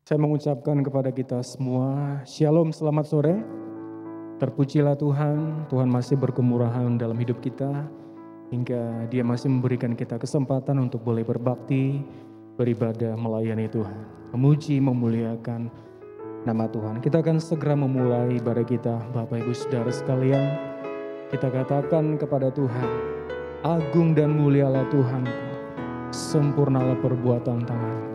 Saya mengucapkan kepada kita semua, Shalom, selamat sore. Terpujilah Tuhan, Tuhan masih berkemurahan dalam hidup kita, hingga Dia masih memberikan kita kesempatan untuk boleh berbakti, beribadah, melayani Tuhan. Memuji, memuliakan nama Tuhan. Kita akan segera memulai ibadah kita, Bapak Ibu Saudara sekalian. Kita katakan kepada Tuhan, agung dan mulialah Tuhanku, sempurnalah perbuatan tangan.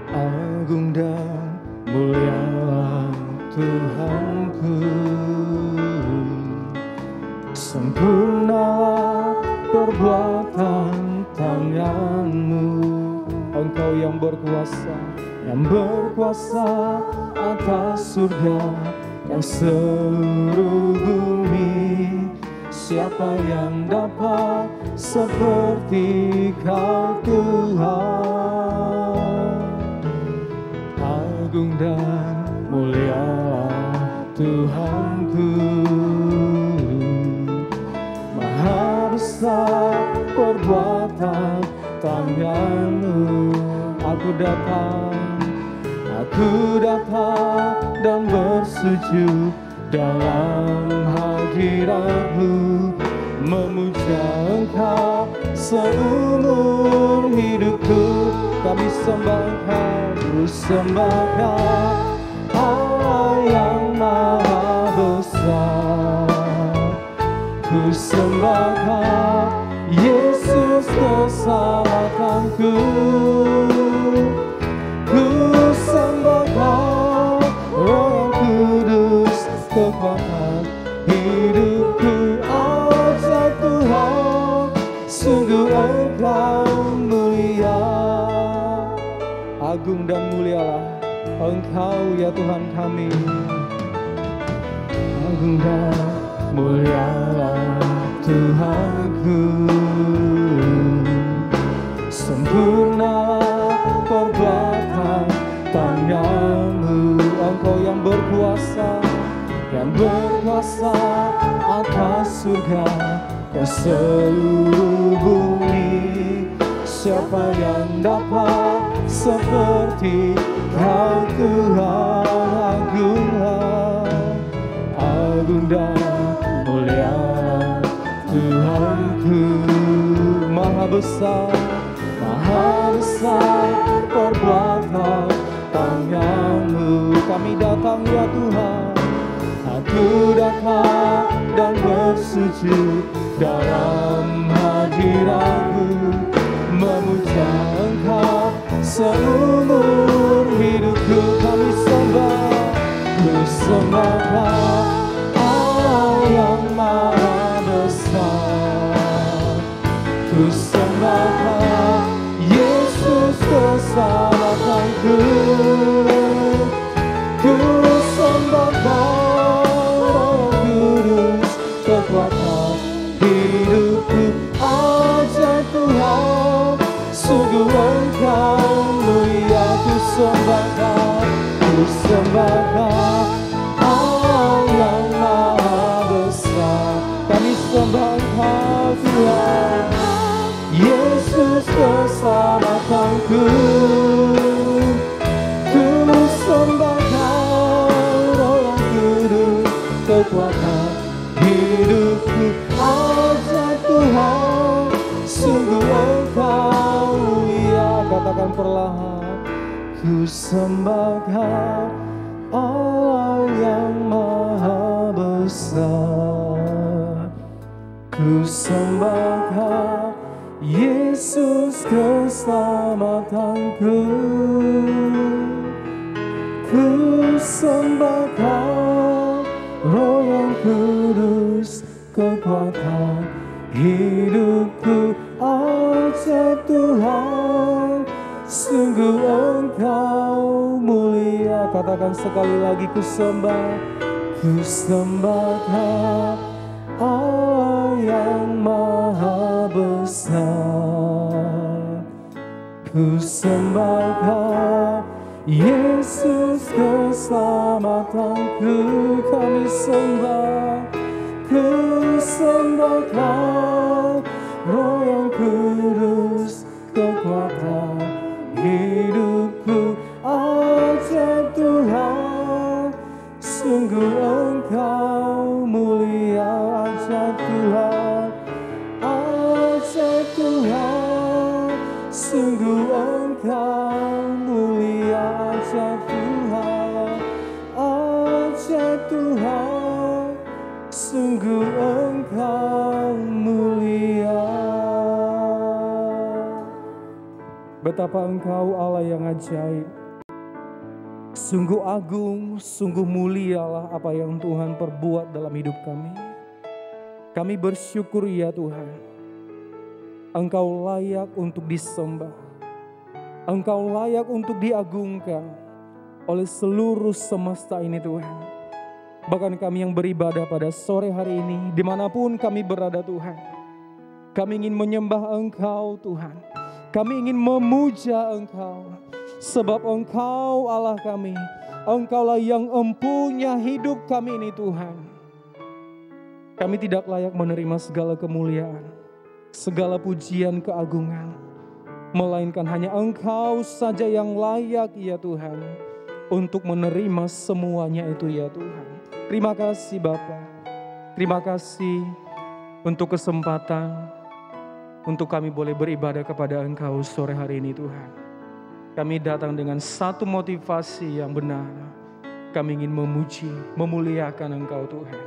Agung dan mulialah Tuhanku, sempurnalah perbuatan tangan-Mu. Engkau yang berkuasa atas surga dan seluruh bumi. Siapa yang dapat seperti Kau Tuhan? Agung dan mulialah Tuhanku, maha besar perbuatan tangan-Mu. Aku datang dan bersujud dalam hadirat-Mu, memuja Engkau seumur hidupku. Kami sembahkan Allah yang maha besar. Ku sembahkan Yesus keselamatanku. Ku sembahkan Roh Kudus kekuatan hidupku. Ajaib Tuhan, sungguh Engkau mulia. Agung dan mulialah Engkau ya Tuhan kami. Agung dan mulialah Tuhanku, sempurna perbuatan tangan-Mu. Engkau yang berkuasa atas surga dan seluruh bumi. Siapa yang dapat seperti Kau Tuhan? Agung dan mulia Tuhanku, maha besar perbuatan tangan-Mu. Kami datang ya Tuhan, aku datang dan bersujud dalam hadirat-Mu, memuja Engkau seumur hidupku. Kami sembahkan Allah yang maha besar. Ku sembahkan Yesus keselamatanku. Ku sembahkan Roh Kudus kekuatan hidupku. Ajaib Tuhan, sungguh Engkau mulia. Ku sembahkan Allah yang maha besar. Kami sembahkan Tuhan Yesus keselamatanku. Ku sembahkan Roh Kudus kekuatan hidupku. Ajaib Tuhan, sungguh Engkau mulia. Katakan perlahan, ku sembahkan Allah yang maha besar. Ku sembahkan Yesus keselamatanku. Ku sembahkan Roh yang Kudus kekuatan hidupku. Ajaib Tuhan, sungguh Engkau mulia. Katakan sekali lagi, ku sembahkan Allah yang maha besar. Ku sembahkan Yesus keselamatanku. Kami sembahkan Roh yang kudus, kekuatan hidupku. Ajaib Tuhan, sungguh Engkau mulia. Ajaib Tuhan, ajaib Tuhan, sungguh Engkau mulia. Ajaib Tuhan, ajaib Tuhan, sungguh Engkau mulia. Betapa Engkau Allah yang ajaib. Sungguh agung, sungguh mulialah apa yang Tuhan perbuat dalam hidup kami. Kami bersyukur ya Tuhan. Engkau layak untuk disembah. Engkau layak untuk diagungkan oleh seluruh semesta ini Tuhan. Bahkan kami yang beribadah pada sore hari ini, dimanapun kami berada Tuhan, kami ingin menyembah Engkau Tuhan. Kami ingin memuja Engkau, sebab Engkau Allah kami. Engkaulah yang empunya hidup kami ini Tuhan. Kami tidak layak menerima segala kemuliaan, segala pujian keagungan, melainkan hanya Engkau saja yang layak ya Tuhan, untuk menerima semuanya itu ya Tuhan. Terima kasih Bapa. Terima kasih untuk kesempatan untuk kami boleh beribadah kepada Engkau sore hari ini Tuhan. Kami datang dengan satu motivasi yang benar. Kami ingin memuji, memuliakan Engkau Tuhan.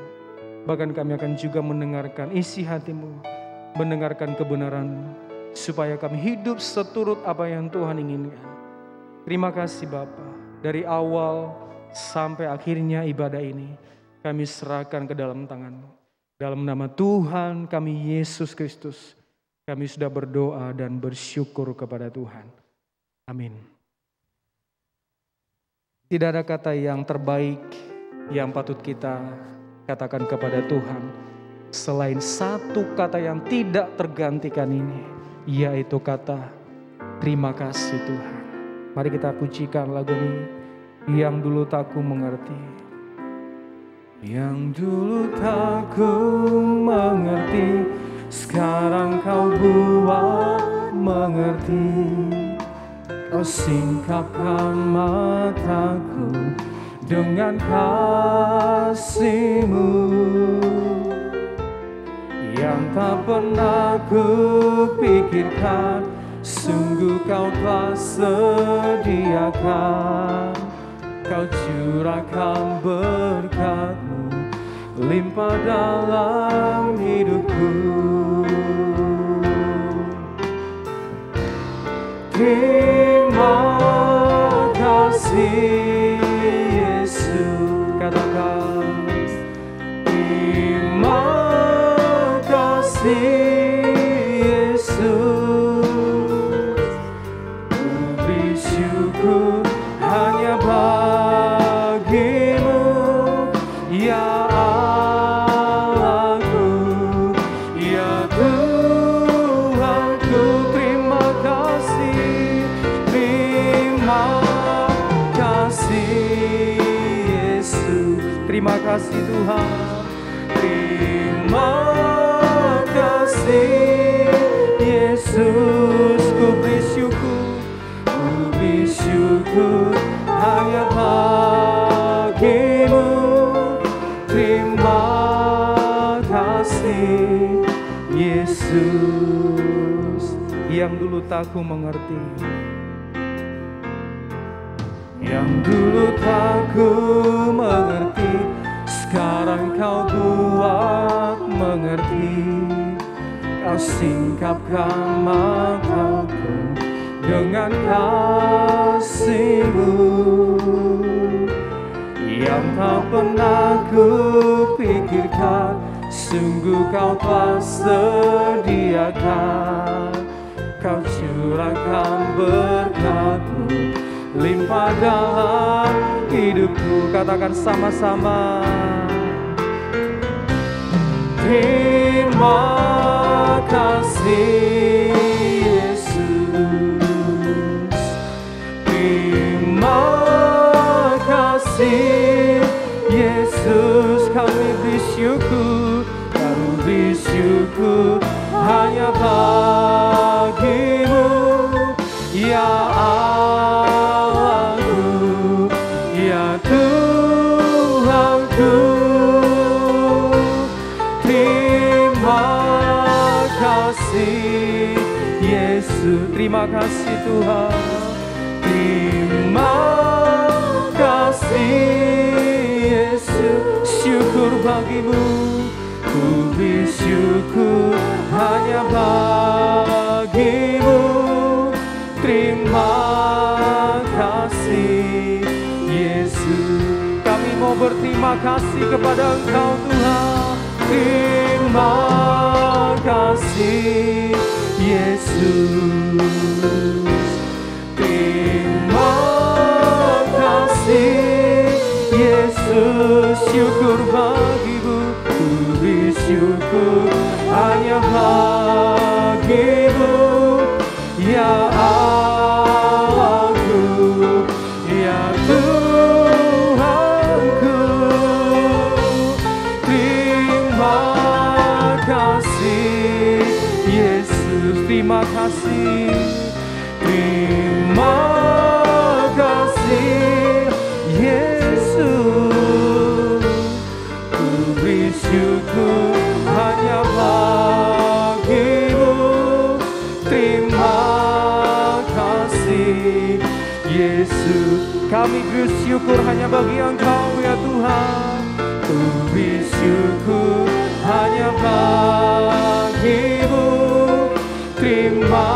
Bahkan kami akan juga mendengarkan isi hati-Mu, mendengarkan kebenaran-Mu, supaya kami hidup seturut apa yang Tuhan inginkan. Terima kasih Bapa. Dari awal sampai akhirnya ibadah ini, kami serahkan ke dalam tangan-Mu. Dalam nama Tuhan kami Yesus Kristus, kami sudah berdoa dan bersyukur kepada Tuhan. Amin. Tidak ada kata yang terbaik yang patut kita katakan kepada Tuhan selain satu kata yang tidak tergantikan ini, yaitu kata terima kasih Tuhan. Mari kita pujikan lagu ini, yang dulu tak ku mengerti. Yang dulu tak ku mengerti, sekarang Kau buat mengerti. Kau singkapkan mataku dengan kasih-Mu yang tak pernah ku pikirkan. Sungguh Kau telah sediakan. Kau curahkan berkat-Mu limpah dalam hidupku. Terima kasih Yesus, katakan terima kasih Yesus. Ku beri syukur hanya bagi-Mu ya Allahku, ya Tuhanku. Terima kasih, terima kasih Yesus. Terima kasih Tuhan, terima kasih Yesus. Ku beri syukur hanya bagi-Mu. Terima kasih Yesus. Yang dulu tak ku mengerti, yang dulu tak ku mengerti, sekarang Kau buat mengerti. Kau singkapkan mataku dengan kasih-Mu yang tak pernah ku pikirkan. Sungguh Kau telah sediakan. Kau curahkan berkat-Mu limpah dalam hidupku. Katakan sama-sama. Terima kasih Yesus. Terima kasih Yesus. Kami bersyukur, kami bersyukur hanya ya Allahku, ya Tuhanku. Terima kasih Yesus, terima kasih Tuhan. Terima kasih Yesus, syukur bagimu, ku bersyukur hanya bagimu. Terima kasih Yesus, kami mau berterima kasih kepada Engkau Tuhan. Terima kasih Yesus, terima kasih Yesus, syukur bagimu, ku bersyukur hanya bagimu, ya Allahku, ya Tuhanku. Terima kasih Yesus, terima kasih, terima kasih Yesus, ku bersyukur hanya bagimu. Terima kasih Yesus, kami bersyukur hanya bagi Engkau ya Tuhan. Ku bersyukur hanya bagimu. Terima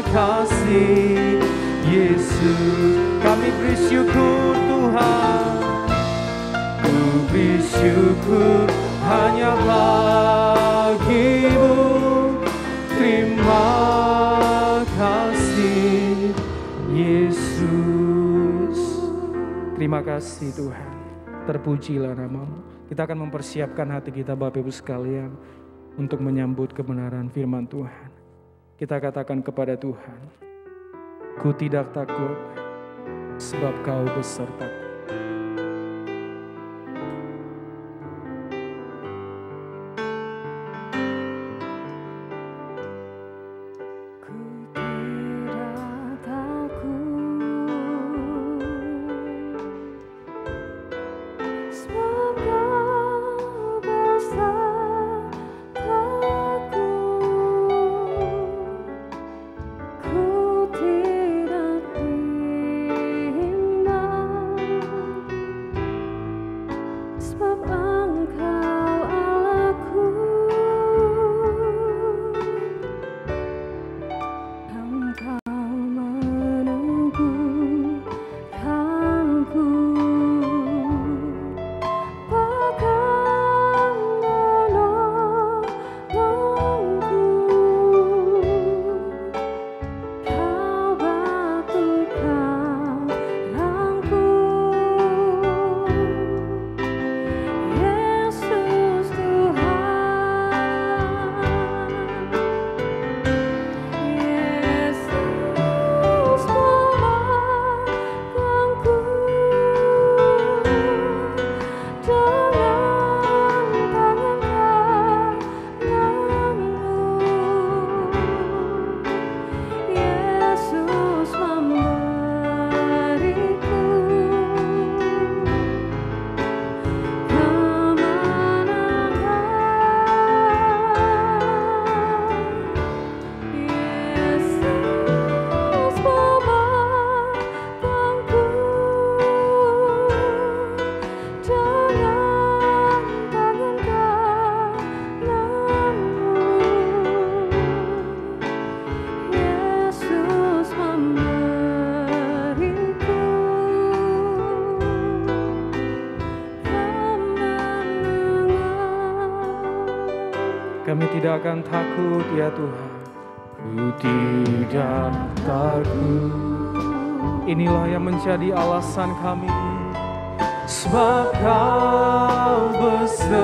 kasih Yesus, kami bersyukur Tuhan. Ku bersyukur hanya bagimu. Terima kasih Yesus. Terima kasih Tuhan, terpujilah namamu. Kita akan mempersiapkan hati kita Bapak Ibu sekalian untuk menyambut kebenaran firman Tuhan. Kita katakan kepada Tuhan, ku tidak takut sebab Kau besertaku. Kami tidak akan takut ya Tuhan. Ku tidak takut. Inilah yang menjadi alasan kami. Sebab Kau besertaku.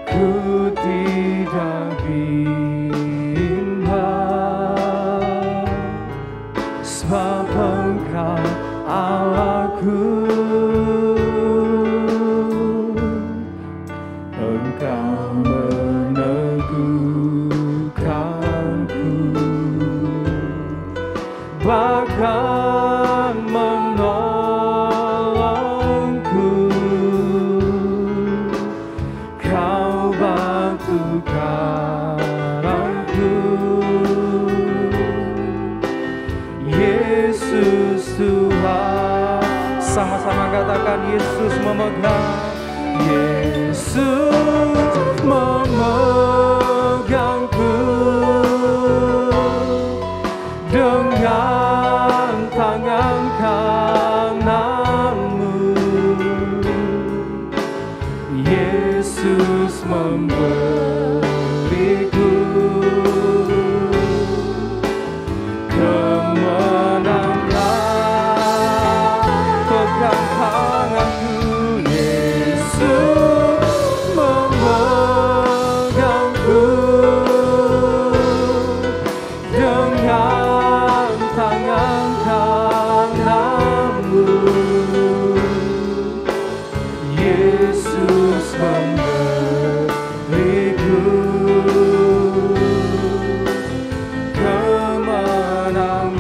Ku tidak bimbang. Sebab Engkau Allahku. Engkau meneguhkan karangku. Yesus Tuhan, sama-sama katakan Yesus memegang. Yesus memegangku dengan tangan kananmu. Yesus memberiku kemenangan. Pegang tanganku. Yesus memegangku dengan tangan kananmu. Yesus memberiku kemenangan.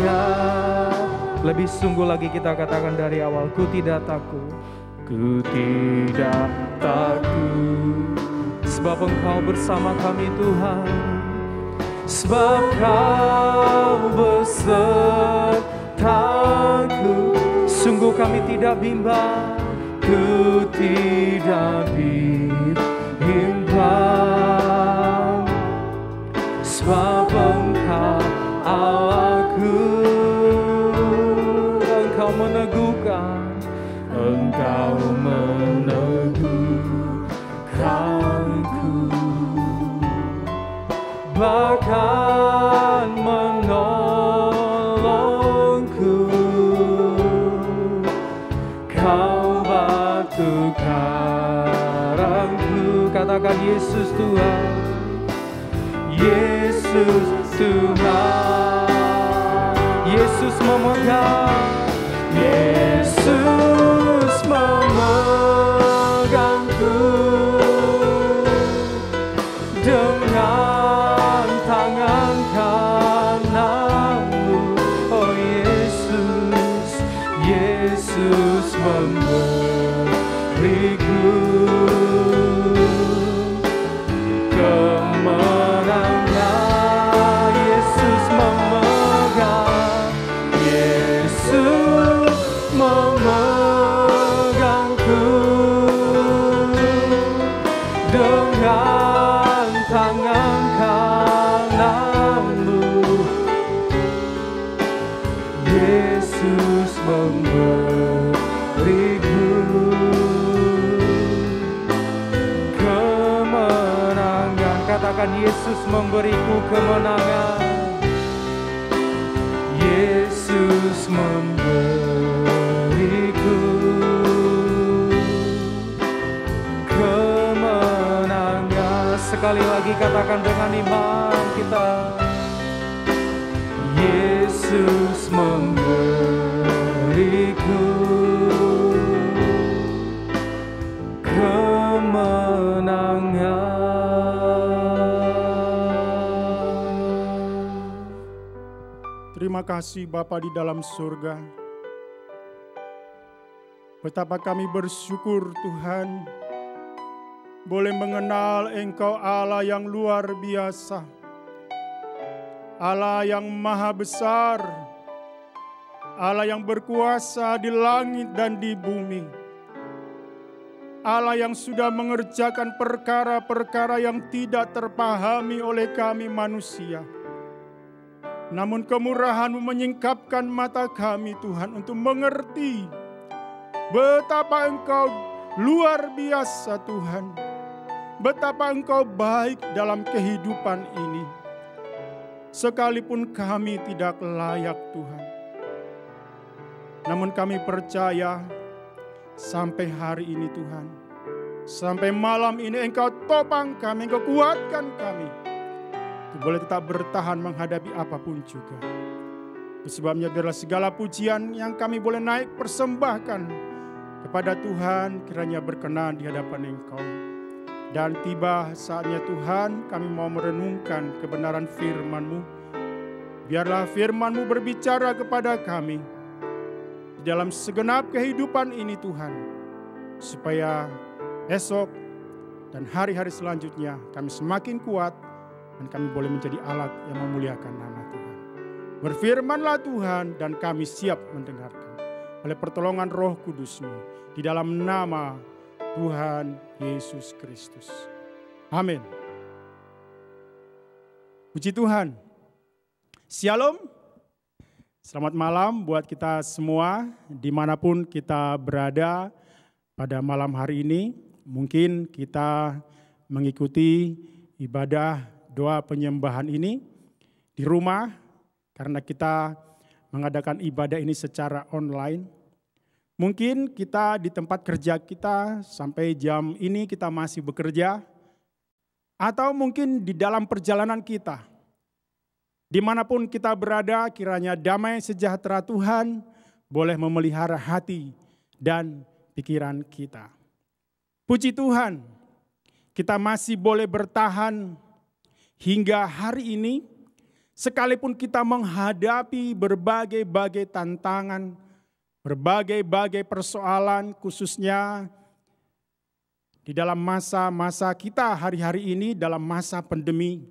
Lebih sungguh lagi kita katakan dari awal, ku tidak takut. Ku tidak takut, sebab Engkau bersama kami Tuhan. Sebab Kau besertaku, sungguh kami tidak bimbang. Ku tidak bimbang, sebab Engkau Allahku. Engkau meneguhkan, Engkau meneguhkanku, bahkan menolongku. Kau batu karangku. Katakan Yesus Tuhan, Yesus Tuhan. Yesus memegang, Yesus memegangku dengan tangan kananmu. Oh Yesus, Yesus memberiku kemenangan. Yesus memegang, Yesus memegangku dengan tangan kananmu. Yesus memberiku kemenangan. Katakan Yesus memberiku kemenangan. Yesus memberiku kemenangan. Sekali lagi katakan dengan iman kita, Yesus memberiku kemenangan. Terima kasih Bapa di dalam surga. Betapa kami bersyukur Tuhan boleh mengenal Engkau Allah yang luar biasa, Allah yang maha besar, Allah yang berkuasa di langit dan di bumi, Allah yang sudah mengerjakan perkara-perkara yang tidak terpahami oleh kami manusia. Namun kemurahan-Mu menyingkapkan mata kami Tuhan untuk mengerti betapa Engkau luar biasa Tuhan. Betapa Engkau baik dalam kehidupan ini. Sekalipun kami tidak layak Tuhan. Namun kami percaya sampai hari ini Tuhan. Sampai malam ini Engkau topang kami, Engkau kuatkan kami. Boleh tetap bertahan menghadapi apapun juga. Sebabnya biarlah segala pujian yang kami boleh naik persembahkan kepada Tuhan kiranya berkenan di hadapan Engkau. Dan tiba saatnya Tuhan kami mau merenungkan kebenaran firman-Mu. Biarlah firman-Mu berbicara kepada kami di dalam segenap kehidupan ini Tuhan. Supaya esok Dan hari-hari selanjutnya kami semakin kuat dan kami boleh menjadi alat yang memuliakan nama Tuhan. Berfirmanlah Tuhan dan kami siap mendengarkan. Oleh pertolongan Roh Kudus-Mu di dalam nama Tuhan Yesus Kristus. Amin. Puji Tuhan. Shalom. Selamat malam buat kita semua dimanapun kita berada pada malam hari ini. Mungkin kita mengikuti ibadah doa penyembahan ini di rumah karena kita mengadakan ibadah ini secara online. Mungkin kita di tempat kerja kita sampai jam ini kita masih bekerja. Atau mungkin di dalam perjalanan kita. Dimanapun kita berada, kiranya damai sejahtera Tuhan boleh memelihara hati dan pikiran kita. Puji Tuhan, kita masih boleh bertahan hingga hari ini, sekalipun kita menghadapi berbagai-bagai tantangan, berbagai-bagai persoalan, khususnya di dalam masa-masa kita hari-hari ini, dalam masa pandemi.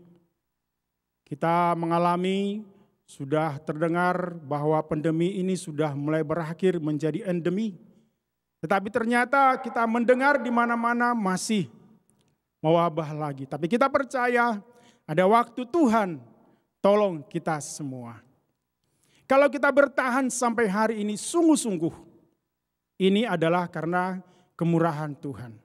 Kita mengalami, sudah terdengar bahwa pandemi ini sudah mulai berakhir menjadi endemi. Tetapi ternyata kita mendengar di mana-mana masih mewabah lagi. Tapi kita percaya ada waktu Tuhan tolong kita semua. Kalau kita bertahan sampai hari ini sungguh-sungguh, ini adalah karena kemurahan Tuhan.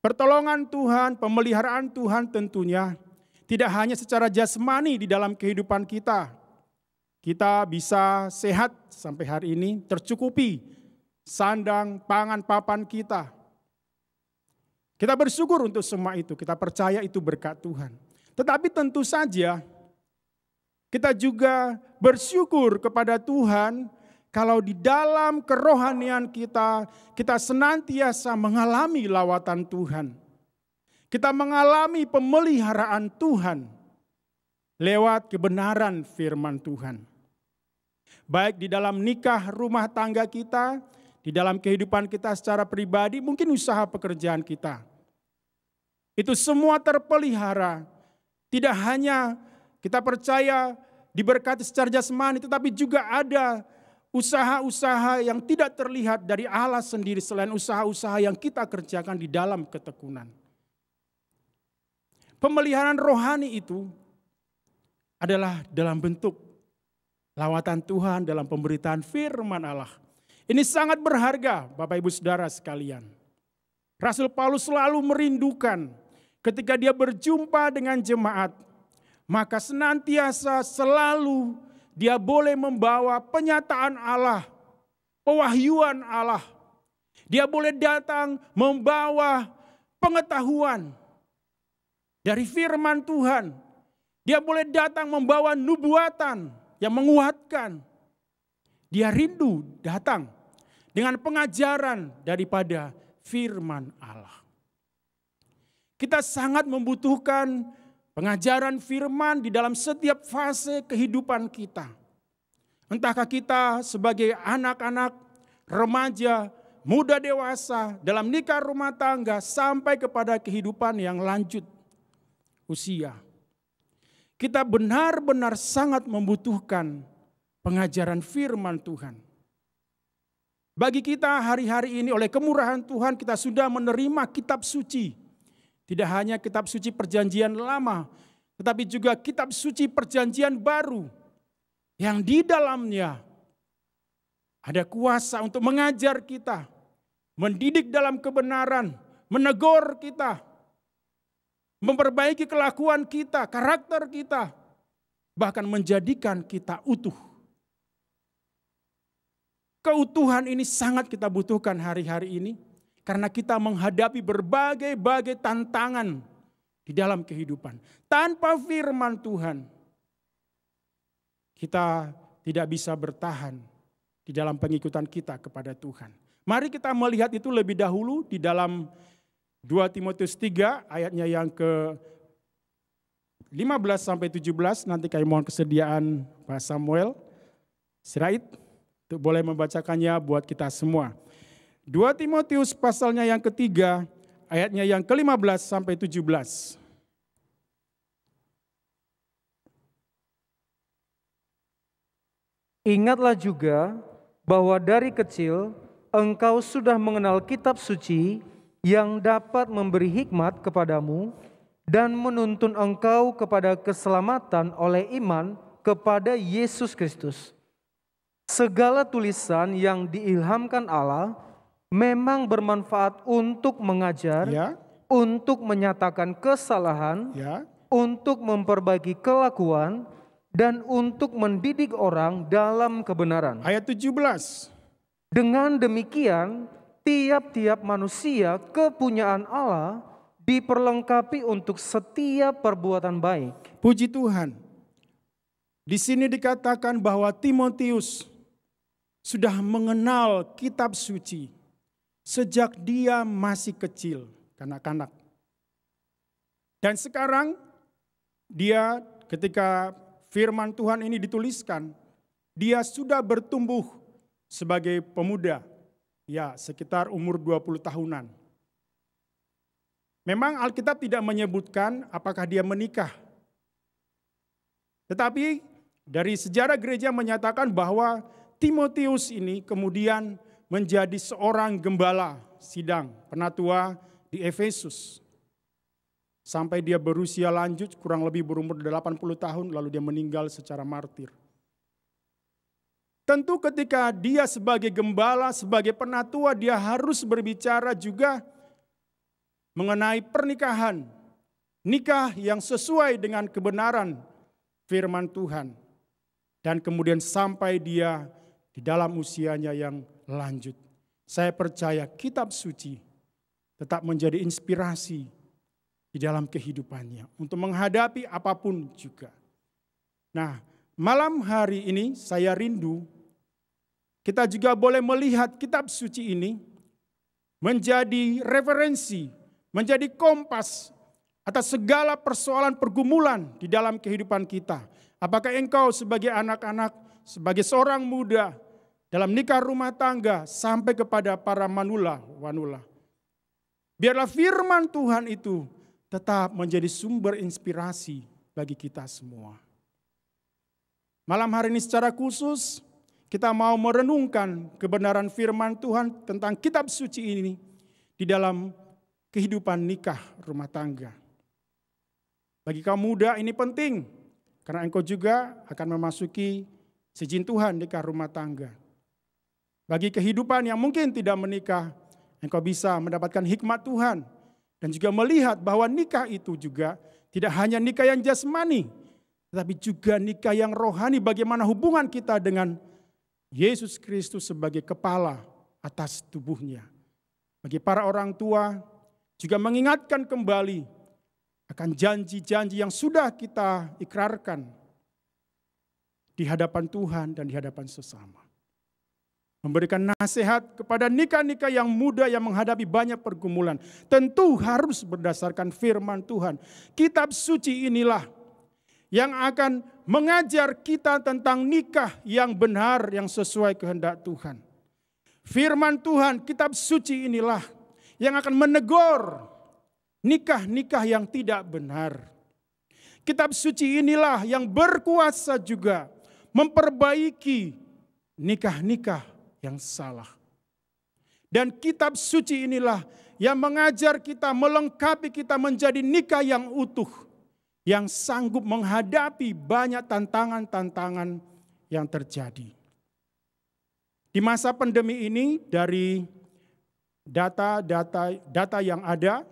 Pertolongan Tuhan, pemeliharaan Tuhan tentunya tidak hanya secara jasmani di dalam kehidupan kita. Kita bisa sehat sampai hari ini, tercukupi sandang, pangan, papan kita. Kita bersyukur untuk semua itu, kita percaya itu berkat Tuhan. Tetapi tentu saja kita juga bersyukur kepada Tuhan kalau di dalam kerohanian kita, kita senantiasa mengalami lawatan Tuhan. Kita mengalami pemeliharaan Tuhan lewat kebenaran firman Tuhan. Baik di dalam nikah rumah tangga kita, di dalam kehidupan kita secara pribadi, mungkin usaha pekerjaan kita. Itu semua terpelihara. Tidak hanya kita percaya diberkati secara jasmani, tetapi juga ada usaha-usaha yang tidak terlihat dari Allah sendiri selain usaha-usaha yang kita kerjakan di dalam ketekunan. Pemeliharaan rohani itu adalah dalam bentuk lawatan Tuhan dalam pemberitaan firman Allah. Ini sangat berharga Bapak Ibu Saudara sekalian. Rasul Paulus selalu merindukan ketika dia berjumpa dengan jemaat, maka senantiasa selalu dia boleh membawa penyataan Allah, pewahyuan Allah. Dia boleh datang membawa pengetahuan dari firman Tuhan. Dia boleh datang membawa nubuatan yang menguatkan. Dia rindu datang dengan pengajaran daripada firman Allah. Kita sangat membutuhkan pengajaran firman di dalam setiap fase kehidupan kita. Entahkah kita sebagai anak-anak, remaja, muda dewasa, dalam nikah rumah tangga, sampai kepada kehidupan yang lanjut usia. Kita benar-benar sangat membutuhkan pengajaran firman Tuhan. Bagi kita hari-hari ini oleh kemurahan Tuhan kita sudah menerima kitab suci. Tidak hanya kitab suci perjanjian lama, tetapi juga kitab suci perjanjian baru. Yang di dalamnya ada kuasa untuk mengajar kita, mendidik dalam kebenaran, menegur kita, memperbaiki kelakuan kita, karakter kita, bahkan menjadikan kita utuh. Keutuhan ini sangat kita butuhkan hari-hari ini karena kita menghadapi berbagai-bagai tantangan di dalam kehidupan. Tanpa firman Tuhan, kita tidak bisa bertahan di dalam pengikutan kita kepada Tuhan. Mari kita melihat itu lebih dahulu di dalam 2 Timotius 3 ayatnya yang ke 15 sampai 17. Nanti kami mohon kesediaan Pak Samuel Sirait untuk boleh membacakannya buat kita semua. 2 Timotius pasalnya yang ketiga ayatnya yang ke-15 sampai 17. Ingatlah juga bahwa dari kecil engkau sudah mengenal kitab suci yang dapat memberi hikmat kepadamu dan menuntun engkau kepada keselamatan oleh iman kepada Yesus Kristus. Segala tulisan yang diilhamkan Allah memang bermanfaat untuk mengajar, Ya, untuk menyatakan kesalahan, ya. untuk memperbaiki kelakuan, dan untuk mendidik orang dalam kebenaran. Ayat 17. Dengan demikian, tiap-tiap manusia kepunyaan Allah diperlengkapi untuk setiap perbuatan baik. Puji Tuhan. Di sini dikatakan bahwa Timotius sudah mengenal kitab suci sejak dia masih kecil, kanak-kanak. Dan sekarang dia ketika firman Tuhan ini dituliskan, dia sudah bertumbuh sebagai pemuda, ya sekitar umur 20 tahunan. Memang Alkitab tidak menyebutkan apakah dia menikah. Tetapi dari sejarah gereja menyatakan bahwa Timotius ini kemudian menjadi seorang gembala sidang penatua di Efesus. Sampai dia berusia lanjut kurang lebih berumur 80 tahun lalu dia meninggal secara martir. Tentu ketika dia sebagai gembala, sebagai penatua dia harus berbicara juga mengenai pernikahan. Nikah yang sesuai dengan kebenaran firman Tuhan. Dan kemudian sampai dia di dalam usianya yang lanjut. Saya percaya kitab suci tetap menjadi inspirasi di dalam kehidupannya untuk menghadapi apapun juga. Nah, malam hari ini saya rindu kita juga boleh melihat kitab suci ini menjadi referensi, menjadi kompas atas segala persoalan pergumulan di dalam kehidupan kita. Apakah engkau sebagai anak-anak, sebagai seorang muda dalam nikah rumah tangga sampai kepada para manula, wanula. Biarlah firman Tuhan itu tetap menjadi sumber inspirasi bagi kita semua. Malam hari ini secara khusus kita mau merenungkan kebenaran firman Tuhan tentang kitab suci ini di dalam kehidupan nikah rumah tangga. Bagi kaum muda ini penting karena engkau juga akan memasuki seizin Tuhan nikah rumah tangga. Bagi kehidupan yang mungkin tidak menikah, engkau bisa mendapatkan hikmat Tuhan. Dan juga melihat bahwa nikah itu juga tidak hanya nikah yang jasmani, tetapi juga nikah yang rohani, bagaimana hubungan kita dengan Yesus Kristus sebagai kepala atas tubuhnya. Bagi para orang tua juga mengingatkan kembali akan janji-janji yang sudah kita ikrarkan di hadapan Tuhan dan di hadapan sesama. Memberikan nasihat kepada nikah-nikah yang muda yang menghadapi banyak pergumulan. Tentu harus berdasarkan firman Tuhan. Kitab suci inilah yang akan mengajar kita tentang nikah yang benar, yang sesuai kehendak Tuhan. Firman Tuhan, kitab suci inilah yang akan menegur nikah-nikah yang tidak benar. Kitab suci inilah yang berkuasa juga memperbaiki nikah-nikah yang salah. Dan kitab suci inilah yang mengajar kita, melengkapi kita menjadi nikah yang utuh, yang sanggup menghadapi banyak tantangan-tantangan yang terjadi. Di masa pandemi ini dari data yang ada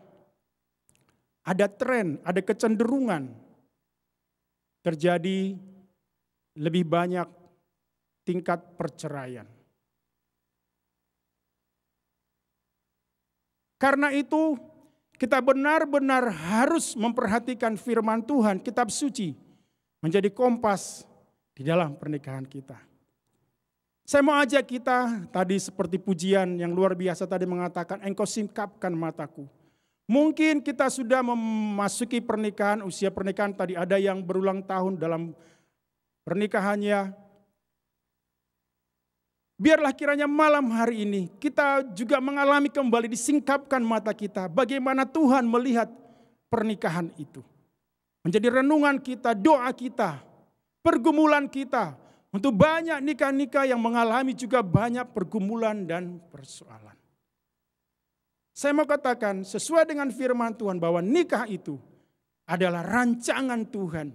tren, ada kecenderungan terjadi lebih banyak tingkat perceraian. Karena itu kita benar-benar harus memperhatikan firman Tuhan, kitab suci, menjadi kompas di dalam pernikahan kita. Saya mau ajak kita, tadi seperti pujian yang luar biasa tadi mengatakan, engkau singkapkan mataku. Mungkin kita sudah memasuki pernikahan, usia pernikahan tadi ada yang berulang tahun dalam pernikahannya. Biarlah kiranya malam hari ini kita juga mengalami kembali, disingkapkan mata kita bagaimana Tuhan melihat pernikahan itu. Menjadi renungan kita, doa kita, pergumulan kita. Untuk banyak nikah-nikah yang mengalami juga banyak pergumulan dan persoalan. Saya mau katakan sesuai dengan firman Tuhan bahwa nikah itu adalah rancangan Tuhan.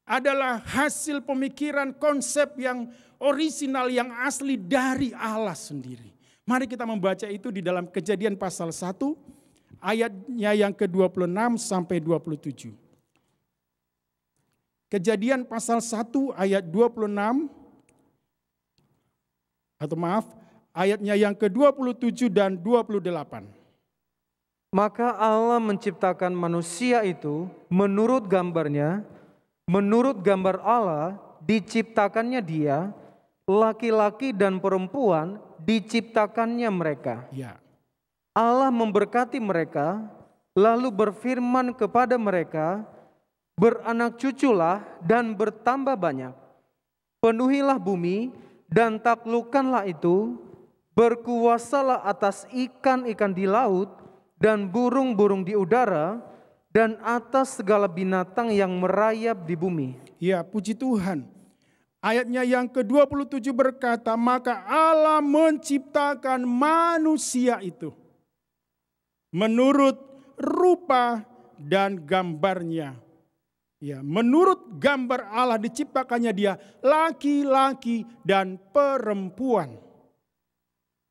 Adalah hasil pemikiran konsep yang orisinal, yang asli dari Allah sendiri. Mari kita membaca itu di dalam Kejadian pasal 1 ayatnya yang ke-26 sampai 27. Kejadian pasal 1 ayat 26 ayatnya yang ke-27 dan 28. Maka Allah menciptakan manusia itu menurut gambarnya, menurut gambar Allah diciptakannya dia, laki-laki dan perempuan diciptakannya mereka. Ya. Allah memberkati mereka, lalu berfirman kepada mereka, beranak cuculah dan bertambah banyak. Penuhilah bumi dan taklukkanlah itu, berkuasalah atas ikan-ikan di laut dan burung-burung di udara, dan atas segala binatang yang merayap di bumi. Ya, puji Tuhan. Ayatnya yang ke-27 berkata, maka Allah menciptakan manusia itu menurut rupa dan gambarnya. Ya, menurut gambar Allah diciptakannya dia laki-laki dan perempuan.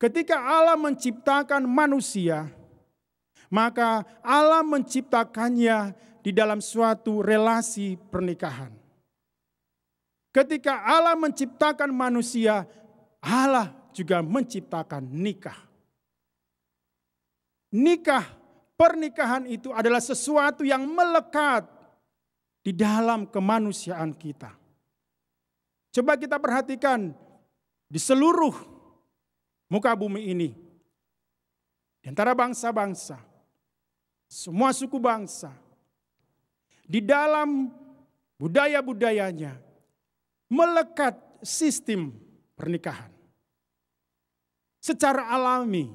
Ketika Allah menciptakan manusia, maka Allah menciptakannya di dalam suatu relasi pernikahan. Ketika Allah menciptakan manusia, Allah juga menciptakan nikah. Nikah, pernikahan itu adalah sesuatu yang melekat di dalam kemanusiaan kita. Coba kita perhatikan di seluruh muka bumi ini. Di antara bangsa-bangsa, semua suku bangsa, di dalam budaya-budayanya melekat sistem pernikahan. Secara alami.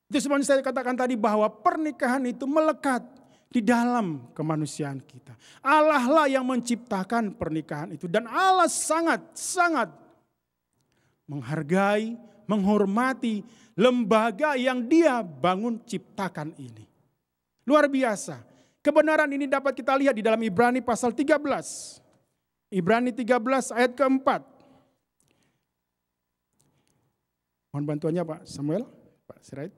Itu sebabnya saya katakan tadi bahwa pernikahan itu melekat di dalam kemanusiaan kita. Allah lah yang menciptakan pernikahan itu. Dan Allah sangat menghargai, menghormati lembaga yang dia bangun ciptakan ini. Luar biasa. Kebenaran ini dapat kita lihat di dalam Ibrani pasal 13. Ibrani 13 ayat keempat. Mohon bantuannya Pak Samuel, Pak Sirait.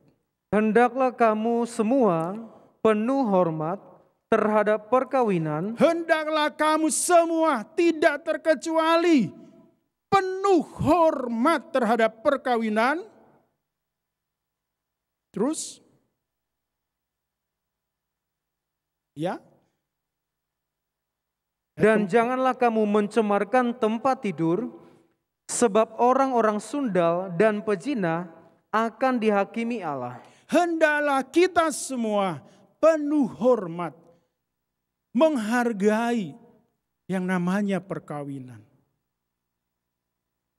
Hendaklah kamu semua penuh hormat terhadap perkawinan. Hendaklah kamu semua tidak terkecuali penuh hormat terhadap perkawinan. Terus, ya. Dan janganlah kamu mencemarkan tempat tidur, sebab orang-orang sundal dan pezina akan dihakimi Allah. Hendaklah kita semua penuh hormat, menghargai yang namanya perkawinan.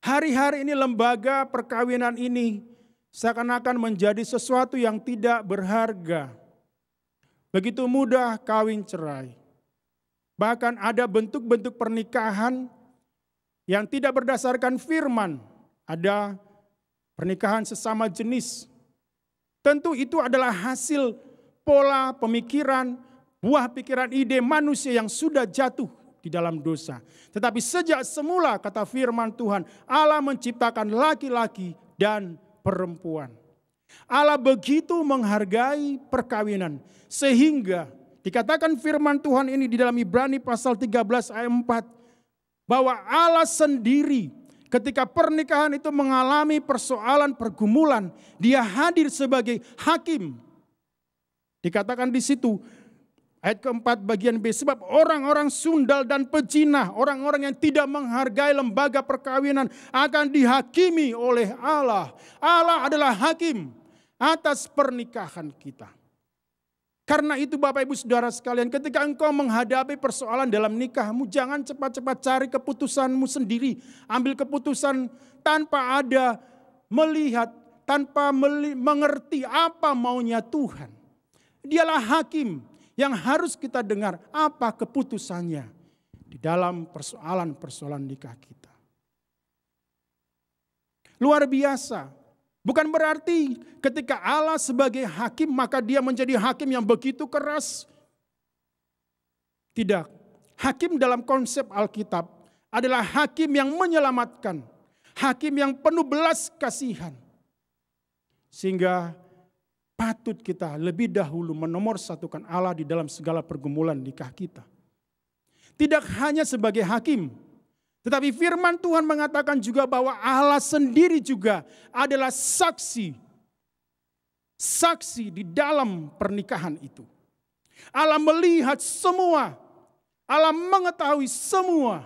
Hari-hari ini lembaga perkawinan ini seakan-akan menjadi sesuatu yang tidak berharga. Begitu mudah kawin cerai. Bahkan ada bentuk-bentuk pernikahan yang tidak berdasarkan firman. Ada pernikahan sesama jenis. Tentu itu adalah hasil pola pemikiran, buah pikiran ide manusia yang sudah jatuh di dalam dosa. Tetapi sejak semula kata firman Tuhan, Allah menciptakan laki-laki dan perempuan. Allah begitu menghargai perkawinan sehingga dikatakan firman Tuhan ini di dalam Ibrani pasal 13 ayat 4 bahwa Allah sendiri ketika pernikahan itu mengalami persoalan pergumulan, dia hadir sebagai hakim. Dikatakan di situ ayat keempat bagian B, sebab orang-orang sundal dan pezina, orang-orang yang tidak menghargai lembaga perkawinan akan dihakimi oleh Allah. Allah adalah hakim atas pernikahan kita. Karena itu Bapak Ibu Saudara sekalian, ketika engkau menghadapi persoalan dalam nikahmu, jangan cepat-cepat cari keputusanmu sendiri. Ambil keputusan tanpa ada melihat, tanpa mengerti apa maunya Tuhan. Dialah hakim yang harus kita dengar apa keputusannya di dalam persoalan-persoalan nikah kita. Luar biasa. Bukan berarti ketika Allah sebagai hakim maka dia menjadi hakim yang begitu keras. Tidak. Hakim dalam konsep Alkitab adalah hakim yang menyelamatkan. Hakim yang penuh belas kasihan. Sehingga patut kita lebih dahulu menomorsatukan Allah di dalam segala pergumulan nikah kita. Tidak hanya sebagai hakim, tetapi firman Tuhan mengatakan juga bahwa Allah sendiri juga adalah saksi. Saksi di dalam pernikahan itu. Allah melihat semua. Allah mengetahui semua.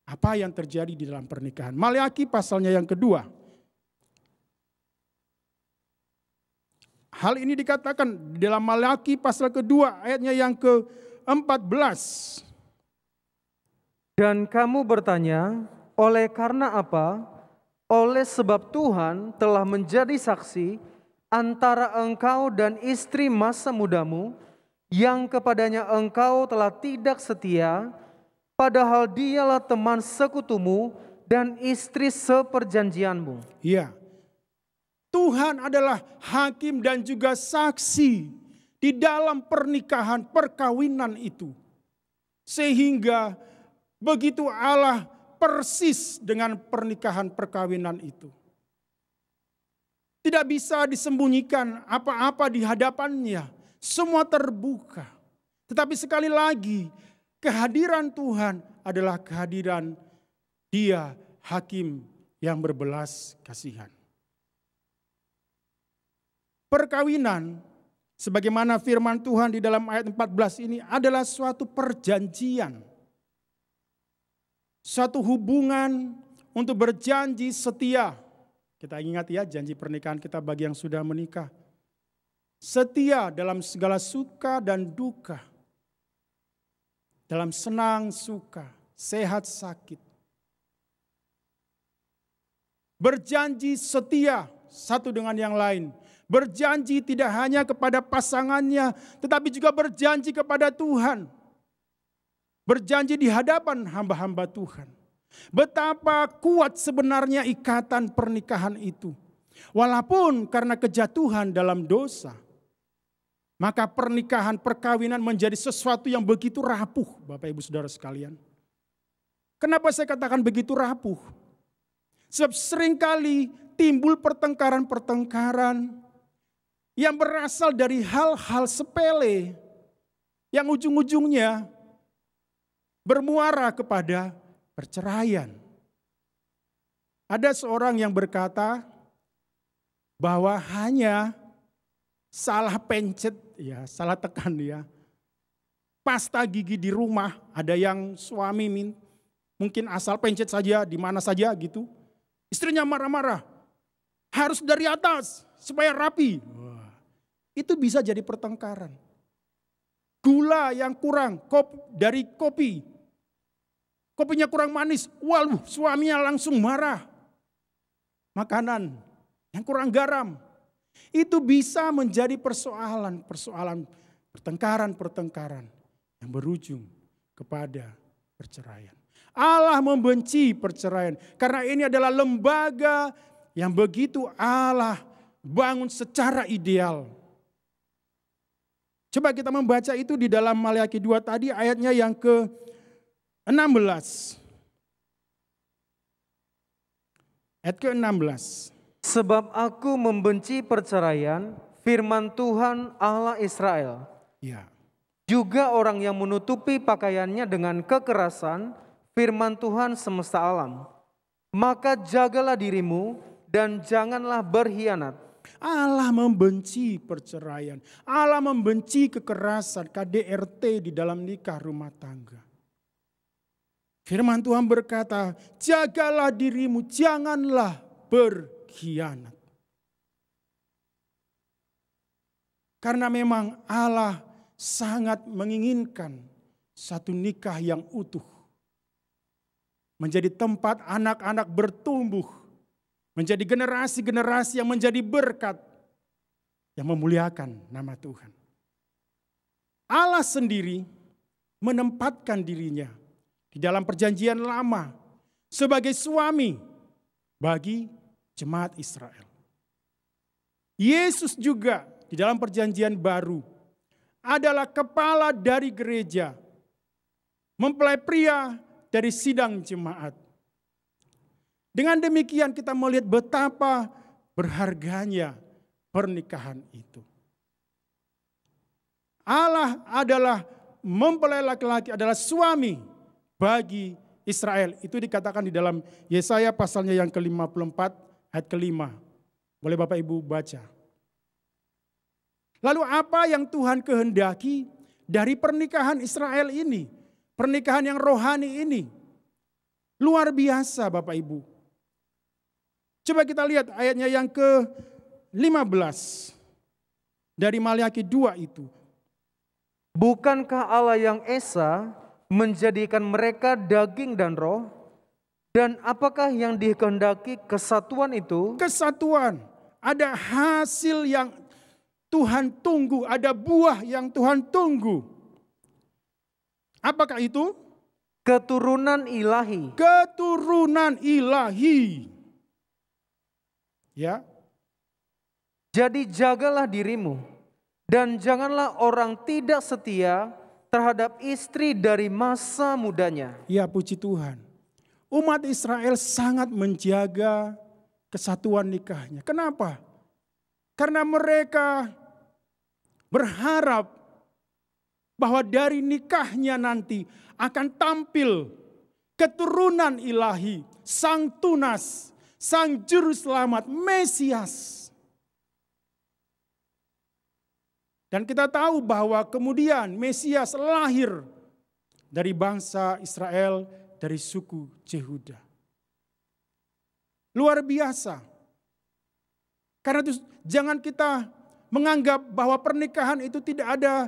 Apa yang terjadi di dalam pernikahan. Maleakhi pasalnya yang kedua. Hal ini dikatakan di dalam Maleakhi pasal kedua ayatnya yang ke-14. Dan kamu bertanya, oleh karena apa? Oleh sebab Tuhan telah menjadi saksi antara engkau dan istri masa mudamu, yang kepadanya engkau telah tidak setia, padahal dialah teman sekutumu dan istri seperjanjianmu. Iya, Tuhan adalah hakim dan juga saksi di dalam pernikahan, perkawinan itu. Sehingga begitu Allah persis dengan pernikahan perkawinan itu. Tidak bisa disembunyikan apa-apa di hadapannya. Semua terbuka. Tetapi sekali lagi, kehadiran Tuhan adalah kehadiran Dia hakim yang berbelas kasihan. Perkawinan, sebagaimana firman Tuhan di dalam ayat 14 ini adalah suatu perjanjian. Suatu hubungan untuk berjanji setia. Kita ingat ya janji pernikahan kita bagi yang sudah menikah. Setia dalam segala suka dan duka. Dalam senang suka, sehat sakit. Berjanji setia satu dengan yang lain. Berjanji tidak hanya kepada pasangannya, tetapi juga berjanji kepada Tuhan. Berjanji di hadapan hamba-hamba Tuhan. Betapa kuat sebenarnya ikatan pernikahan itu. Walaupun karena kejatuhan dalam dosa, maka pernikahan perkawinan menjadi sesuatu yang begitu rapuh, Bapak Ibu Saudara sekalian. Kenapa saya katakan begitu rapuh? Sebab seringkali timbul pertengkaran-pertengkaran yang berasal dari hal-hal sepele yang ujung-ujungnya bermuara kepada perceraian. Ada seorang yang berkata bahwa hanya salah pencet, ya, salah tekan ya. Pasta gigi di rumah, ada yang suami mungkin asal pencet saja di mana saja gitu. Istrinya marah-marah. Harus dari atas supaya rapi. Wah, itu bisa jadi pertengkaran. Gula yang kurang dari kopi. Kopinya kurang manis, waduh suaminya langsung marah. Makanan yang kurang garam. Itu bisa menjadi persoalan pertengkaran yang berujung kepada perceraian. Allah membenci perceraian karena ini adalah lembaga yang begitu Allah bangun secara ideal. Coba kita membaca itu di dalam Maleakhi 2 tadi ayatnya yang ke-16. Ayat ke-16. Sebab aku membenci perceraian, firman Tuhan Allah Israel. Ya. Juga orang yang menutupi pakaiannya dengan kekerasan, firman Tuhan semesta alam. Maka jagalah dirimu dan janganlah berkhianat. Allah membenci perceraian. Allah membenci kekerasan, KDRT di dalam nikah rumah tangga. Firman Tuhan berkata, jagalah dirimu, janganlah berkhianat. Karena memang Allah sangat menginginkan satu nikah yang utuh. Menjadi tempat anak-anak bertumbuh. Menjadi generasi-generasi yang menjadi berkat. Yang memuliakan nama Tuhan. Allah sendiri menempatkan dirinya di dalam perjanjian lama sebagai suami bagi jemaat Israel. Yesus juga di dalam perjanjian baru adalah kepala dari gereja, mempelai pria dari sidang jemaat. Dengan demikian kita melihat betapa berharganya pernikahan itu. Allah adalah mempelai laki-laki, adalah suami bagi Israel. Itu dikatakan di dalam Yesaya pasalnya yang ke-54 ayat ke-5. Boleh Bapak Ibu baca. Lalu apa yang Tuhan kehendaki dari pernikahan Israel ini? Pernikahan yang rohani ini. Luar biasa Bapak Ibu. Coba kita lihat ayatnya yang ke-15. Dari Maliaki 2 itu. Bukankah Allah yang esa menjadikan mereka daging dan roh? Dan apakah yang dikehendaki kesatuan itu? Kesatuan. Ada hasil yang Tuhan tunggu. Ada buah yang Tuhan tunggu. Apakah itu? Keturunan ilahi. Keturunan ilahi. Ya. Jadi jagalah dirimu. Dan janganlah orang tidak setia terhadap istri dari masa mudanya. Ya puji Tuhan. Umat Israel sangat menjaga kesatuan nikahnya. Kenapa? Karena mereka berharap bahwa dari nikahnya nanti akan tampil keturunan ilahi, sang tunas, sang juru selamat, Mesias. Dan kita tahu bahwa kemudian Mesias lahir dari bangsa Israel, dari suku Yehuda. Luar biasa. Karena itu jangan kita menganggap bahwa pernikahan itu tidak ada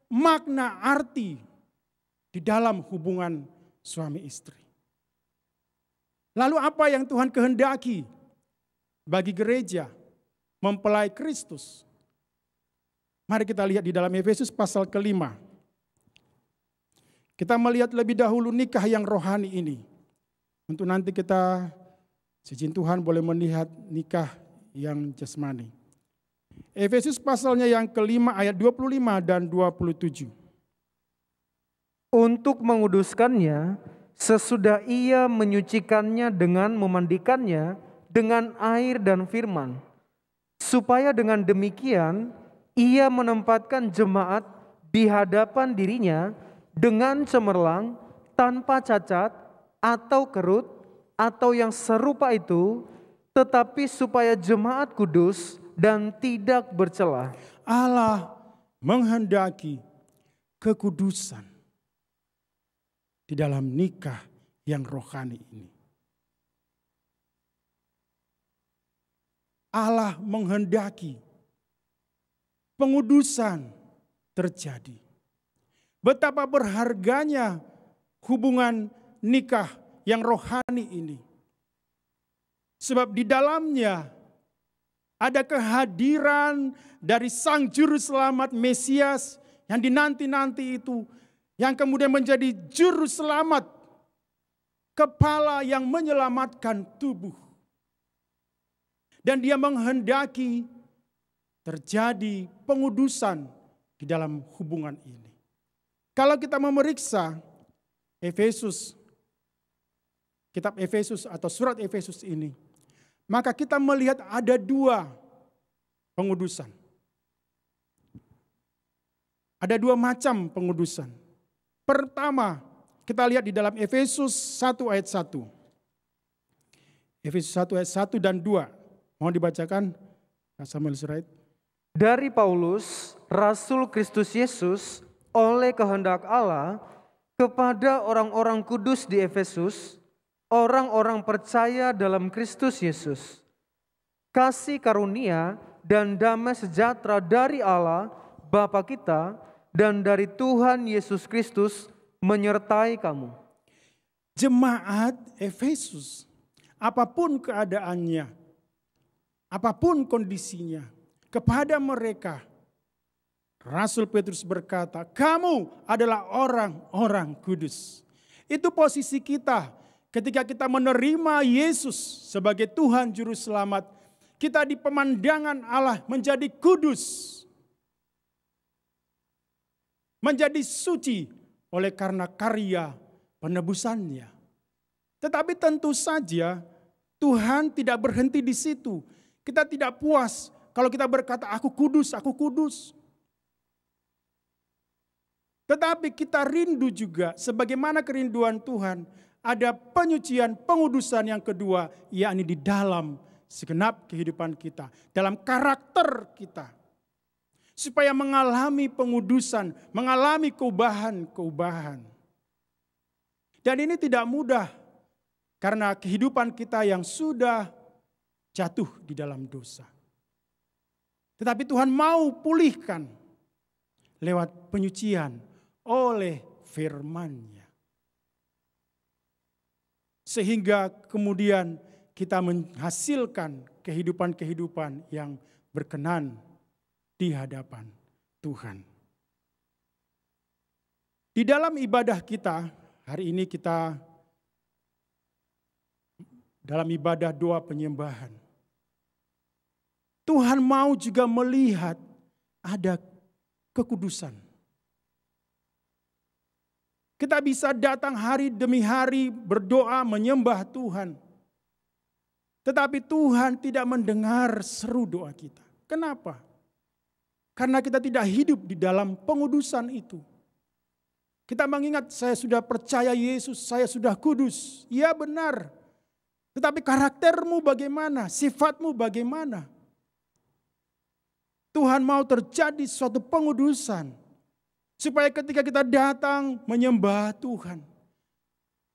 makna arti di dalam hubungan suami istri. Lalu apa yang Tuhan kehendaki bagi gereja mempelai Kristus? Mari kita lihat di dalam Efesus pasal ke-5. Kita melihat lebih dahulu nikah yang rohani ini. Untuk nanti kita seizin Tuhan boleh melihat nikah yang jasmani. Efesus pasalnya yang ke-5 ayat 25 dan 27. Untuk menguduskannya, sesudah ia menyucikannya dengan memandikannya dengan air dan firman. Supaya dengan demikian ia menempatkan jemaat di hadapan dirinya dengan cemerlang, tanpa cacat atau kerut atau yang serupa itu, tetapi supaya jemaat kudus dan tidak bercela. Allah menghendaki kekudusan di dalam nikah yang rohani ini. Allah menghendaki pengudusan terjadi. Betapa berharganya hubungan nikah yang rohani ini. Sebab di dalamnya ada kehadiran dari sang juru selamat Mesias yang dinanti-nanti itu. Yang kemudian menjadi juru selamat, kepala yang menyelamatkan tubuh. Dan dia menghendaki terjadi pengudusan di dalam hubungan ini. Kalau kita memeriksa Efesus, kitab Efesus atau surat Efesus ini, maka kita melihat ada dua pengudusan. Ada dua macam pengudusan. Pertama, kita lihat di dalam Efesus 1 ayat 1. Efesus 1 ayat 1 dan 2. Mohon dibacakan, Samuel Surait. Dari Paulus, Rasul Kristus Yesus, oleh kehendak Allah, kepada orang-orang kudus di Efesus, orang-orang percaya dalam Kristus Yesus. Kasih karunia dan damai sejahtera dari Allah Bapa kita dan dari Tuhan Yesus Kristus menyertai kamu. Jemaat Efesus, apapun keadaannya, apapun kondisinya, kepada mereka Rasul Petrus berkata, kamu adalah orang-orang kudus. Itu posisi kita ketika kita menerima Yesus sebagai Tuhan Juru Selamat. Kita di pemandangan Allah menjadi kudus, menjadi suci oleh karena karya penebusannya. Tetapi tentu saja Tuhan tidak berhenti di situ. Kita tidak puas kalau kita berkata, aku kudus, aku kudus. Tetapi kita rindu juga, sebagaimana kerinduan Tuhan, ada penyucian, pengudusan yang kedua, yakni di dalam segenap kehidupan kita, dalam karakter kita. Supaya mengalami pengudusan, mengalami keubahan-keubahan. Dan ini tidak mudah, karena kehidupan kita yang sudah jatuh di dalam dosa. Tetapi Tuhan mau pulihkan lewat penyucian oleh firman-Nya. Sehingga kemudian kita menghasilkan kehidupan-kehidupan yang berkenan di hadapan Tuhan. Di dalam ibadah kita, hari ini kita dalam ibadah doa penyembahan. Tuhan mau juga melihat ada kekudusan. Kita bisa datang hari demi hari berdoa menyembah Tuhan. Tetapi Tuhan tidak mendengar seru doa kita. Kenapa? Karena kita tidak hidup di dalam pengudusan itu. Kita mengingat saya sudah percaya Yesus, saya sudah kudus. Ya benar. Tetapi karaktermu bagaimana? Sifatmu bagaimana? Tuhan mau terjadi suatu pengudusan. Supaya ketika kita datang menyembah Tuhan,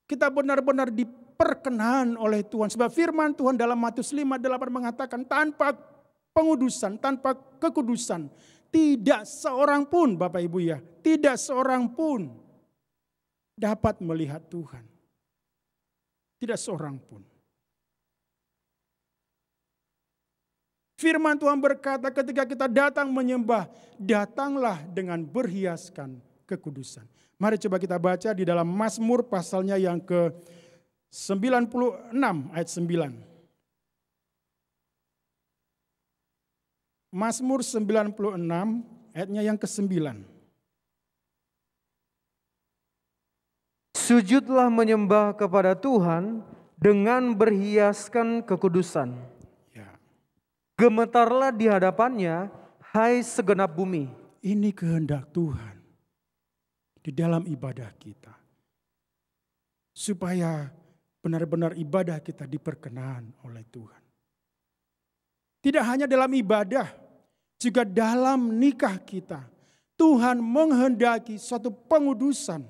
kita benar-benar diperkenan oleh Tuhan. Sebab firman Tuhan dalam Matius 5:8 mengatakan, tanpa pengudusan, tanpa kekudusan, tidak seorang pun, Bapak Ibu ya, tidak seorang pun dapat melihat Tuhan. Tidak seorang pun. Firman Tuhan berkata ketika kita datang menyembah, datanglah dengan berhiaskan kekudusan. Mari coba kita baca di dalam Mazmur pasalnya yang ke-96 ayat 9. Mazmur 96 ayatnya yang ke-9. Sujudlah menyembah kepada Tuhan dengan berhiaskan kekudusan. Gemetarlah di hadapannya, hai segenap bumi. Ini kehendak Tuhan di dalam ibadah kita. Supaya benar-benar ibadah kita diperkenan oleh Tuhan. Tidak hanya dalam ibadah, juga dalam nikah kita. Tuhan menghendaki suatu pengudusan.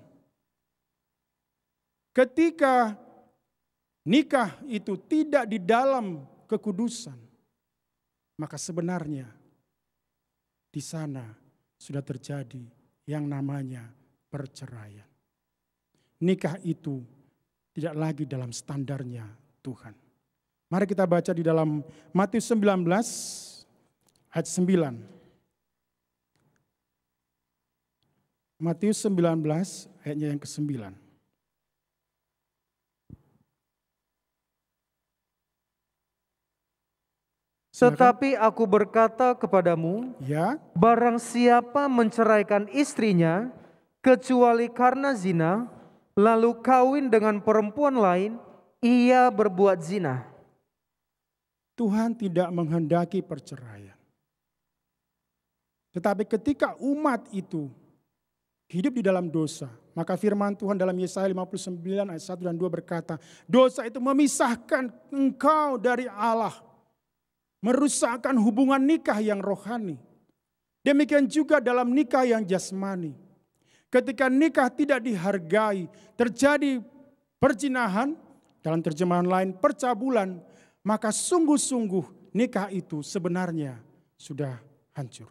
Ketika nikah itu tidak di dalam kekudusan, maka sebenarnya di sana sudah terjadi yang namanya perceraian. Nikah itu tidak lagi dalam standarnya Tuhan. Mari kita baca di dalam Matius 19 ayat 9. Matius 19 ayatnya yang ke-9. Tetapi aku berkata kepadamu, ya, barang siapa menceraikan istrinya, kecuali karena zina, lalu kawin dengan perempuan lain, ia berbuat zina. Tuhan tidak menghendaki perceraian. Tetapi ketika umat itu hidup di dalam dosa, maka firman Tuhan dalam Yesaya 59 ayat 1 dan 2 berkata, dosa itu memisahkan engkau dari Allah. Merusakkan hubungan nikah yang rohani. Demikian juga dalam nikah yang jasmani. Ketika nikah tidak dihargai, terjadi perzinahan, dalam terjemahan lain percabulan, maka sungguh-sungguh nikah itu sebenarnya sudah hancur.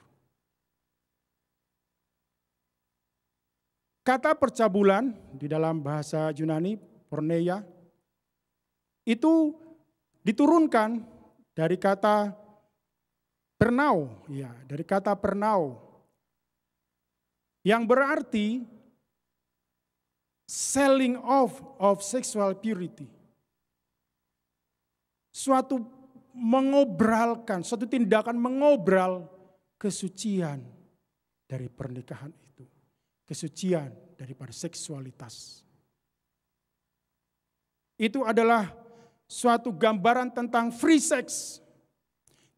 Kata percabulan di dalam bahasa Yunani, porneia, itu diturunkan dari kata pernau, ya, dari kata pernau, yang berarti selling off of sexual purity. Suatu mengobralkan, suatu tindakan mengobral kesucian dari pernikahan itu. Kesucian daripada seksualitas. Itu adalah suatu gambaran tentang free sex.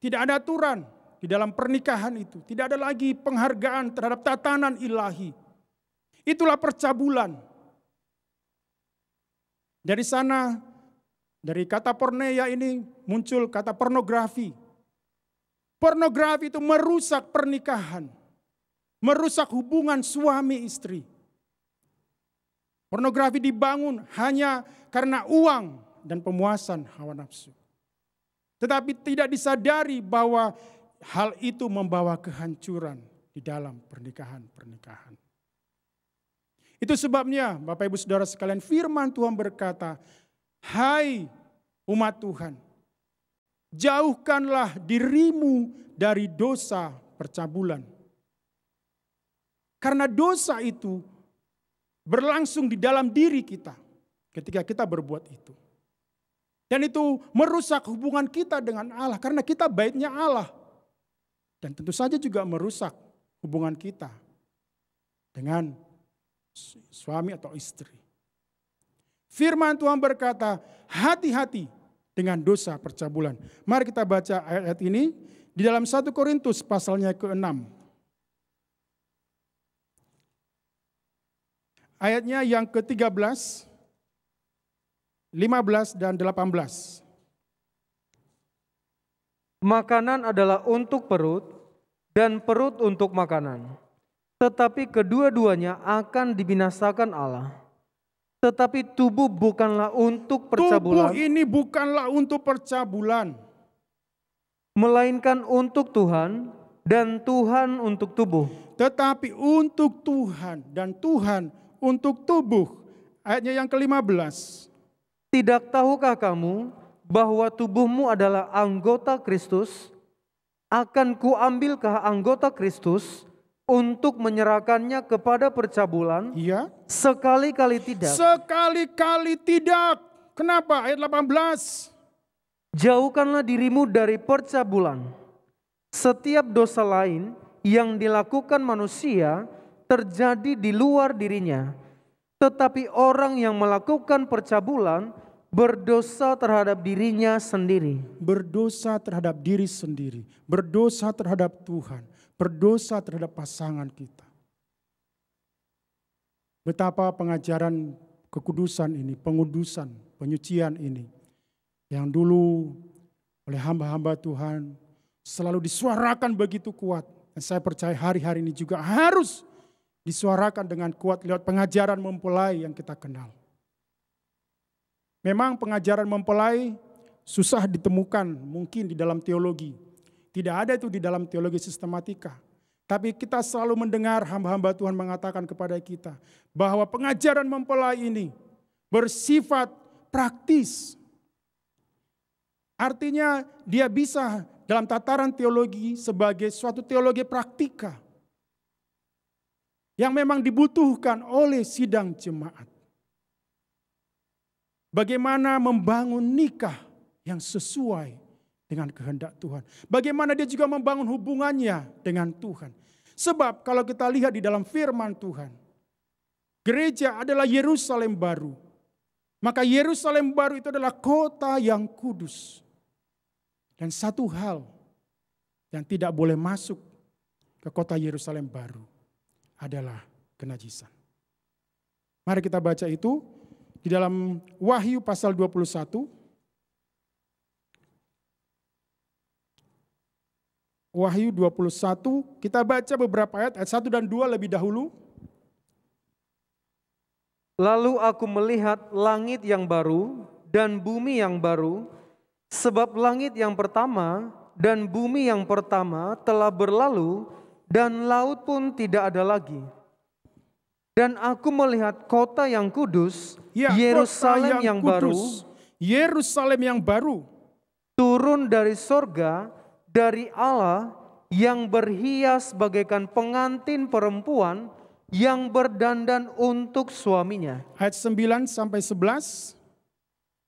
Tidak ada aturan di dalam pernikahan itu. Tidak ada lagi penghargaan terhadap tatanan ilahi. Itulah percabulan. Dari sana, dari kata porneia ini muncul kata pornografi. Pornografi itu merusak pernikahan. Merusak hubungan suami istri. Pornografi dibangun hanya karena uang dan pemuasan hawa nafsu. Tetapi tidak disadari bahwa hal itu membawa kehancuran di dalam pernikahan-pernikahan. Itu sebabnya Bapak Ibu Saudara sekalian, firman Tuhan berkata, hai umat Tuhan, jauhkanlah dirimu dari dosa percabulan. Karena dosa itu berlangsung di dalam diri kita ketika kita berbuat itu. Dan itu merusak hubungan kita dengan Allah karena kita baiknya Allah. Dan tentu saja juga merusak hubungan kita dengan suami atau istri. Firman Tuhan berkata, hati-hati dengan dosa percabulan. Mari kita baca ayat-ayat ini di dalam 1 Korintus pasalnya ke-6. Ayatnya yang ke-13, 15 dan 18. Makanan adalah untuk perut dan perut untuk makanan. Tetapi kedua-duanya akan dibinasakan Allah. Tetapi tubuh bukanlah untuk percabulan. Tubuh ini bukanlah untuk percabulan. Melainkan untuk Tuhan dan Tuhan untuk tubuh. Tetapi untuk Tuhan dan Tuhan untuk tubuh. Ayatnya yang ke-15. Tidak tahukah kamu bahwa tubuhmu adalah anggota Kristus? Akan kuambilkah anggota Kristus untuk menyerahkannya kepada percabulan? Iya. Sekali-kali tidak. Sekali-kali tidak. Kenapa? Ayat 18. Jauhkanlah dirimu dari percabulan. Setiap dosa lain yang dilakukan manusia terjadi di luar dirinya. Tetapi orang yang melakukan percabulan berdosa terhadap dirinya sendiri. Berdosa terhadap diri sendiri. Berdosa terhadap Tuhan. Berdosa terhadap pasangan kita. Betapa pengajaran kekudusan ini, pengudusan, penyucian ini. Yang dulu oleh hamba-hamba Tuhan selalu disuarakan begitu kuat. Dan saya percaya hari-hari ini juga harus disuarakan dengan kuat lewat pengajaran mempelai yang kita kenal. Memang pengajaran mempelai susah ditemukan mungkin di dalam teologi. Tidak ada itu di dalam teologi sistematika. Tapi kita selalu mendengar hamba-hamba Tuhan mengatakan kepada kita bahwa pengajaran mempelai ini bersifat praktis. Artinya dia bisa dalam tataran teologi sebagai suatu teologi praktika yang memang dibutuhkan oleh sidang jemaat. Bagaimana membangun nikah yang sesuai dengan kehendak Tuhan. Bagaimana dia juga membangun hubungannya dengan Tuhan. Sebab kalau kita lihat di dalam firman Tuhan, gereja adalah Yerusalem baru. Maka Yerusalem baru itu adalah kota yang kudus. Dan satu hal yang tidak boleh masuk ke kota Yerusalem baru adalah kenajisan. Mari kita baca itu di dalam Wahyu pasal 21. Wahyu 21, kita baca beberapa ayat 1 dan 2 lebih dahulu. Lalu aku melihat langit yang baru dan bumi yang baru, sebab langit yang pertama dan bumi yang pertama telah berlalu, dan laut pun tidak ada lagi. Dan aku melihat kota yang kudus, Ya, Yerusalem kota yang baru, Yerusalem yang baru, turun dari sorga, dari Allah, yang berhias bagaikan pengantin perempuan yang berdandan untuk suaminya. ayat 9 sampai 11.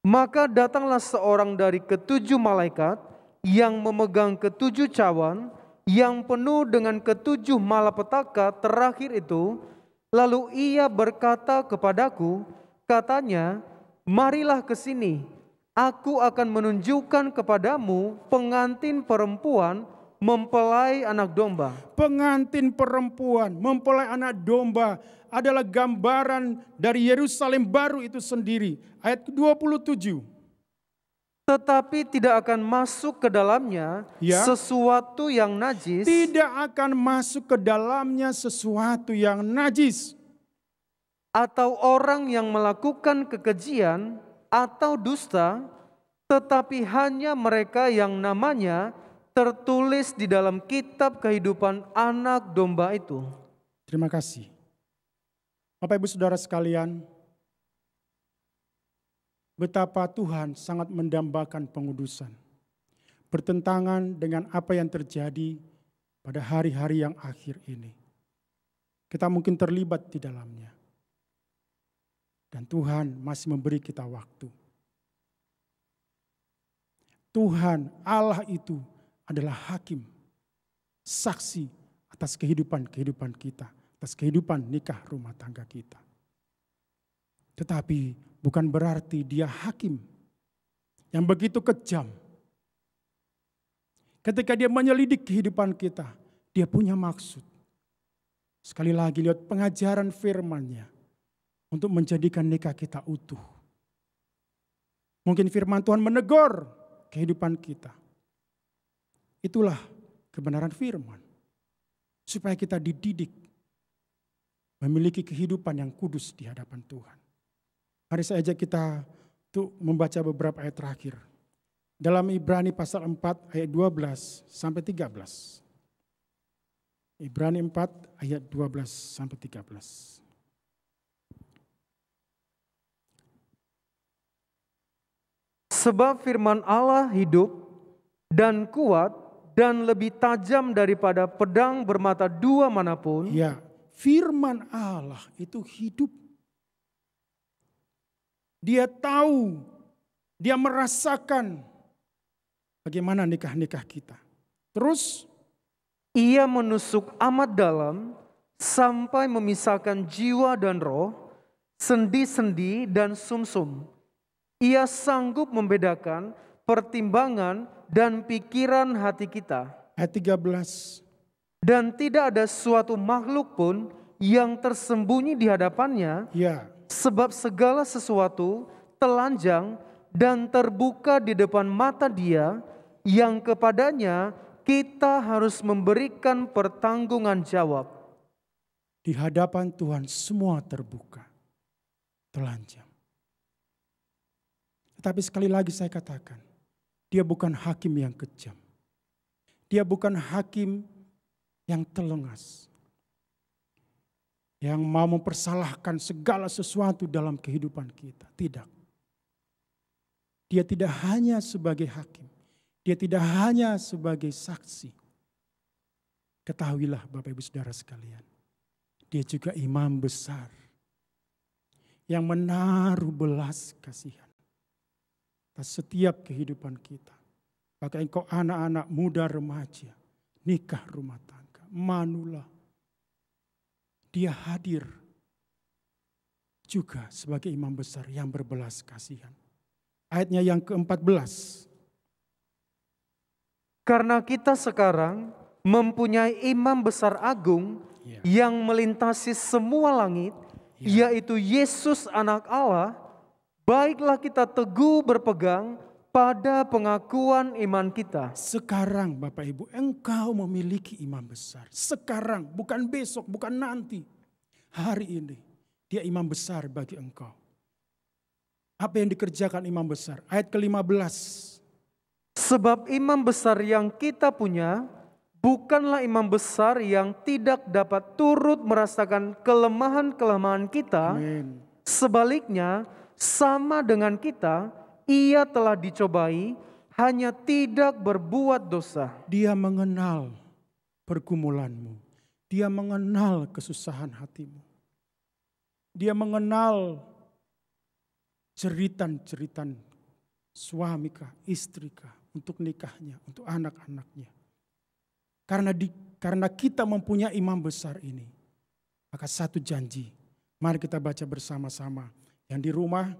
Maka datanglah seorang dari ketujuh malaikat yang memegang ketujuh cawan, yang penuh dengan ketujuh malapetaka terakhir itu. Lalu ia berkata kepadaku, katanya, marilah ke sini, aku akan menunjukkan kepadamu pengantin perempuan mempelai anak domba. Pengantin perempuan mempelai anak domba adalah gambaran dari Yerusalem baru itu sendiri. Ayat 27. Tetapi tidak akan masuk ke dalamnya Ya. sesuatu yang najis, Tidak akan masuk ke dalamnya sesuatu yang najis, atau orang yang melakukan kekejian atau dusta, tetapi hanya mereka yang namanya tertulis di dalam kitab kehidupan anak domba itu. Terima kasih. Bapak Ibu Saudara sekalian, betapa Tuhan sangat mendambakan pengudusan. Bertentangan dengan apa yang terjadi pada hari-hari yang akhir ini. Kita mungkin terlibat di dalamnya. Dan Tuhan masih memberi kita waktu. Tuhan Allah itu adalah hakim, saksi atas kehidupan kita, atas kehidupan nikah rumah tangga kita. Tetapi bukan berarti dia hakim yang begitu kejam. Ketika dia menyelidik kehidupan kita, dia punya maksud. Sekali lagi lihat pengajaran firman-Nya untuk menjadikan nikah kita utuh. Mungkin firman Tuhan menegur kehidupan kita. Itulah kebenaran firman. Supaya kita dididik memiliki kehidupan yang kudus di hadapan Tuhan. Mari saya ajak kita untuk membaca beberapa ayat terakhir. Dalam Ibrani pasal 4 ayat 12 sampai 13. Ibrani 4 ayat 12 sampai 13. Sebab firman Allah hidup dan kuat dan lebih tajam daripada pedang bermata dua manapun. Ya, firman Allah itu hidup. Dia tahu, dia merasakan bagaimana nikah-nikah kita. Terus ia menusuk amat dalam sampai memisahkan jiwa dan roh, sendi-sendi dan sumsum. Ia sanggup membedakan pertimbangan dan pikiran hati kita. ayat 13. Dan tidak ada suatu makhluk pun yang tersembunyi di hadapannya, Ya, sebab segala sesuatu telanjang dan terbuka di depan mata Dia, yang kepadanya kita harus memberikan pertanggungan jawab. di hadapan Tuhan semua terbuka, telanjang. Tetapi sekali lagi saya katakan, dia bukan hakim yang kejam. Dia bukan hakim yang telengas. Yang mau mempersalahkan segala sesuatu dalam kehidupan kita. Tidak. Dia tidak hanya sebagai hakim. Dia tidak hanya sebagai saksi. Ketahuilah Bapak Ibu Saudara sekalian. Dia juga imam besar. Yang menaruh belas kasihan atas setiap kehidupan kita. Maka engkau anak-anak muda remaja, nikah rumah tangga, manula. Dia hadir juga sebagai imam besar yang berbelas kasihan. Ayatnya yang ke-14. Karena kita sekarang mempunyai imam besar agung yang melintasi semua langit, yaitu Yesus anak Allah. Baiklah kita teguh berpegang pada pengakuan iman kita. Sekarang Bapak Ibu, engkau memiliki imam besar. Sekarang, bukan besok, bukan nanti. Hari ini, dia imam besar bagi engkau. Apa yang dikerjakan imam besar? Ayat ke-15. Sebab imam besar yang kita punya bukanlah imam besar yang tidak dapat turut merasakan kelemahan-kelemahan kita. Amin. Sebaliknya, sama dengan kita, ia telah dicobai, hanya tidak berbuat dosa. Dia mengenal pergumulanmu. Dia mengenal kesusahan hatimu. Dia mengenal jeritan-jeritan suami kah, istri kah, untuk nikahnya, untuk anak-anaknya. Karena kita mempunyai imam besar ini, maka satu janji, mari kita baca bersama-sama. Yang di rumah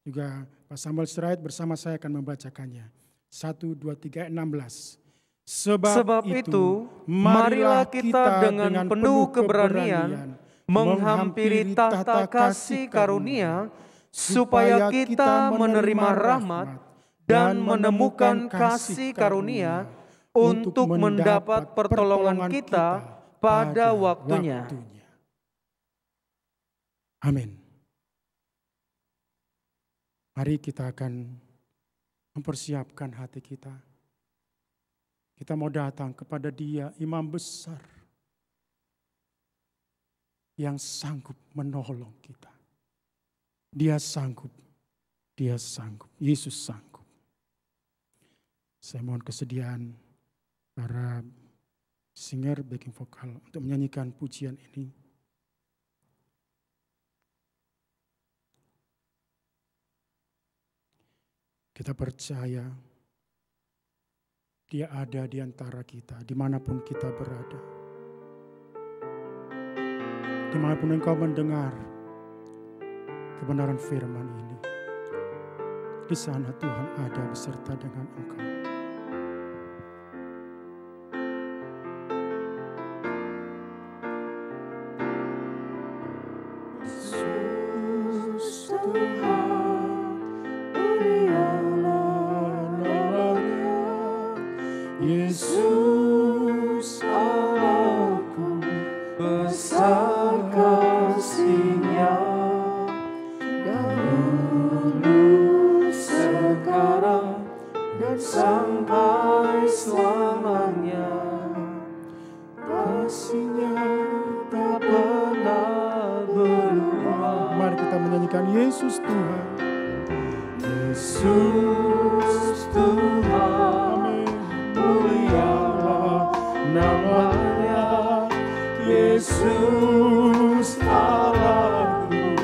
juga Pak Samuel Sirait bersama saya akan membacakannya. 1, 2, 3, 16. Sebab itu, marilah kita dengan penuh keberanian menghampiri tahta kasih karunia, supaya kita menerima rahmat dan menemukan kasih karunia untuk mendapat pertolongan kita pada waktunya. Amin. Mari kita akan mempersiapkan hati kita. Kita mau datang kepada Dia, imam besar yang sanggup menolong kita. Dia sanggup, Dia sanggup, Yesus sanggup. Saya mohon kesediaan para singer backing vokal untuk menyanyikan pujian ini. Kita percaya Dia ada di antara kita, dimanapun kita berada. Dimanapun engkau mendengar kebenaran firman ini, di sana Tuhan ada beserta dengan engkau. Yesus Allahku, besar kasih-Nya, dahulu, sekarang, dan sampai selamanya. Kasih-Nya tak pernah berubah. Mari kita menyanyikan Yesus Tuhan. Yesus Tuhan, mulialah namanya. Yesus Allahku,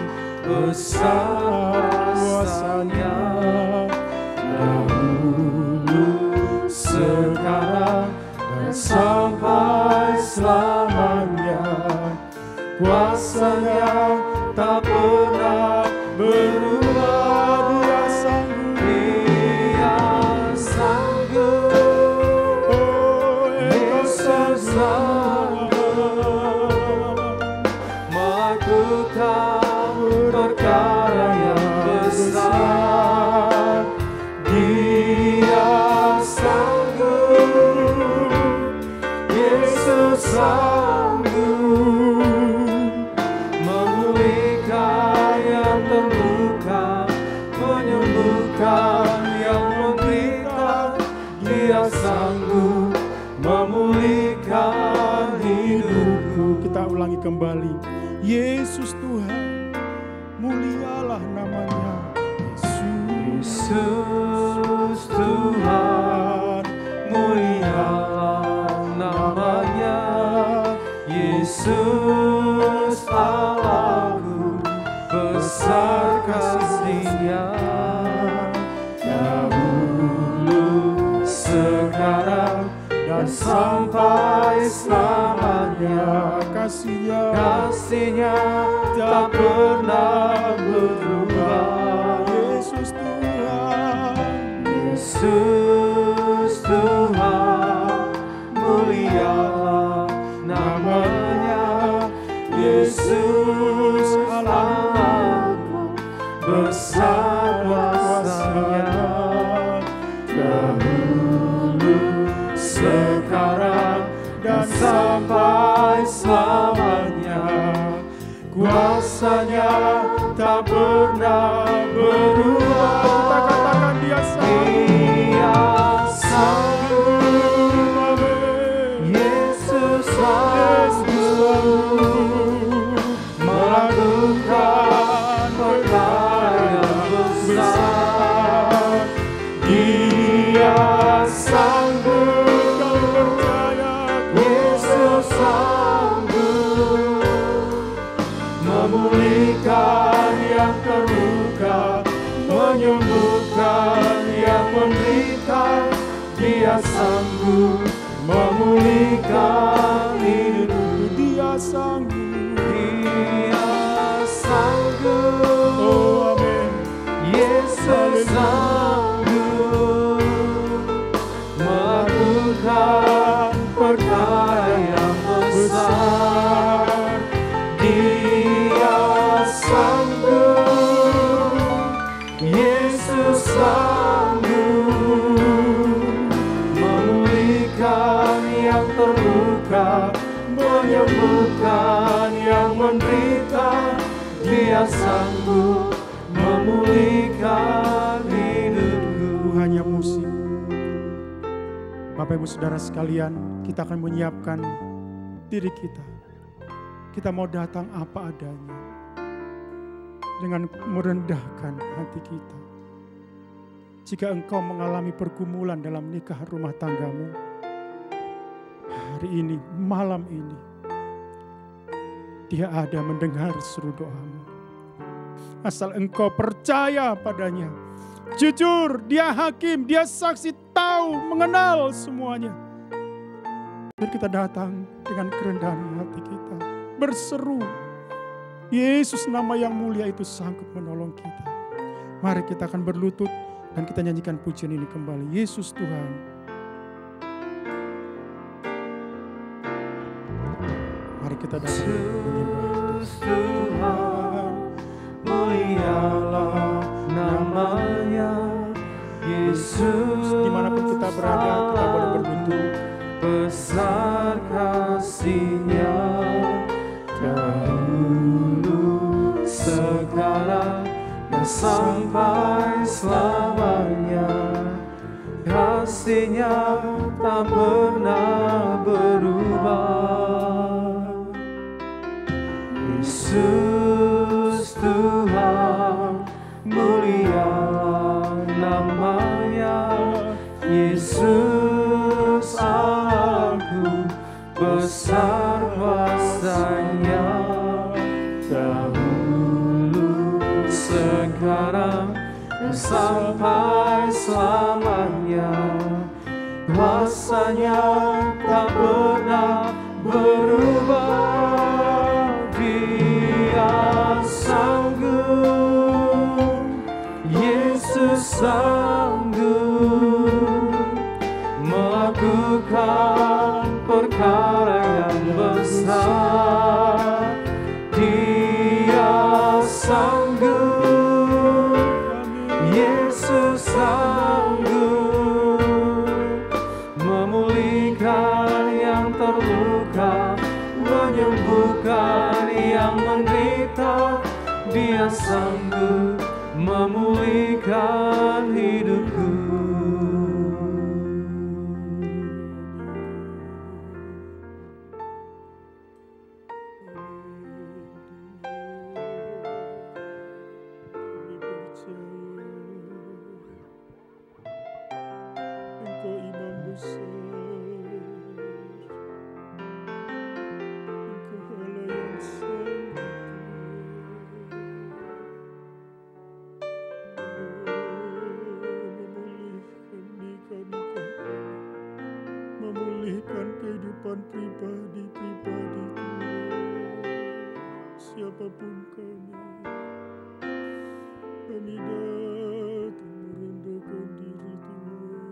besar kuasa-Nya, dahulu, sekarang, dan sampai selamanya. Kuasa-Nya tak pernah berubah. Dia sanggup, melakukan perkara yang besar. Dia sanggup, Yesus sanggup, memulihkan yang terluka, menyembuhkan yang menderita. Dia sanggup memulihkan hidupku. Kita ulangi kembali. Yesus Tuhan, mulialah namanya. Yesus Tuhan, mulialah namanya. Yesus Allahku, besar kasih-Nya, dahulu, sekarang, dan sampai selamanya. Kasih-Nya tak pernah berubah. Yesus Tuhan, Yesus Tuhan, mulialah namanya. Yesus Allahku, besar kuasa-Nya, dahulu, sekarang, dan sampai selamanya. Kuasa-Nya tak pernah berubah. kita katakan Dia sanggup. Dia memulihkan hidupku. Dia sanggup. Dia sanggup. Oh amin. Yesus sanggup melakukan perkara yang besar. Dia sanggup. Yesus sanggup memulihkan yang terluka, menyembuhkan yang menderita. Dia sanggup memulihkan hidupku. Hanya musik. Bapak Ibu Saudara sekalian, kita akan menyiapkan diri kita. Kita mau datang apa adanya, dengan merendahkan hati kita. Jika engkau mengalami pergumulan dalam nikah rumah tanggamu, hari ini, malam ini, Dia ada mendengar seru doamu. Asal engkau percaya padanya. Jujur, Dia hakim, Dia saksi, tahu, mengenal semuanya. Biar kita datang dengan kerendahan hati kita, berseru. Yesus nama yang mulia itu sanggup menolong kita. Mari kita akan berlutut dan kita nyanyikan pujian ini kembali. Yesus Tuhan. Mari kita datang menyembah Tuhan, mulialah namanya. Yesus, dimanapun kita berada, kita boleh berlutut. Besar kasih-Nya dahulu, sekarang dan sampai selamanya. Kasih-Nya tak pernah berubah. Yesus Tuhan, mulialah namanya. Yesus aku, besar kuasa-Nya. Dahulu, sekarang, dan sampai selamanya. Kuasa-Nya tak pernah berubah. Dia sanggup, Yesus sanggup melakukan perkara yang besar. Dia sanggup, Yesus sanggup memulihkan yang terluka, menyembuhkan yang menderita. Dia sanggup memulihkan hidupku. Engkau Imam besar, Engkau Allah yang sangat memulihkan kehidupan pribadi-pribadi Tuhan. Siapapun kami datang merendahkan diri Tuhan.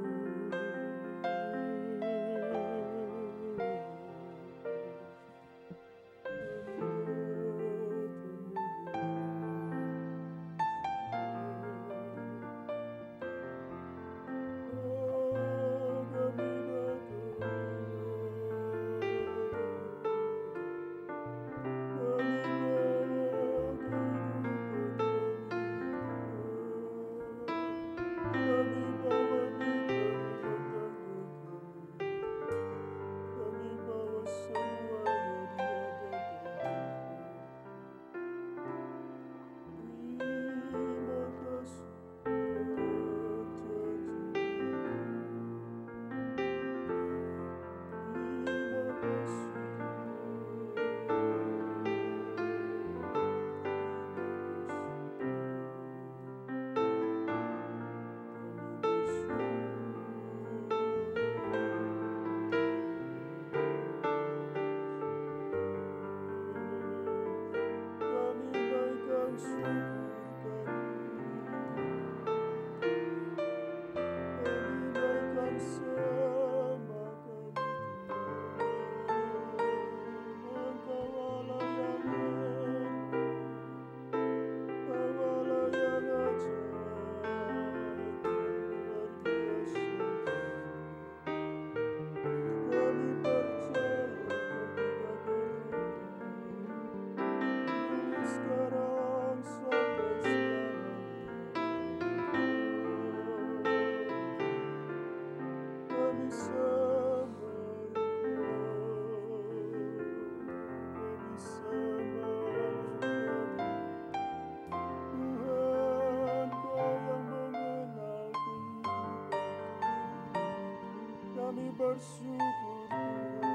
bersyukur Tuhan,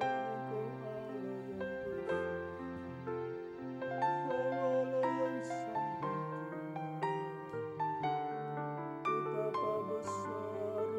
Engkau Allah yang bersih, Engkau Allah yang sanggup Tuhan. Betapa besar rencana-Mu,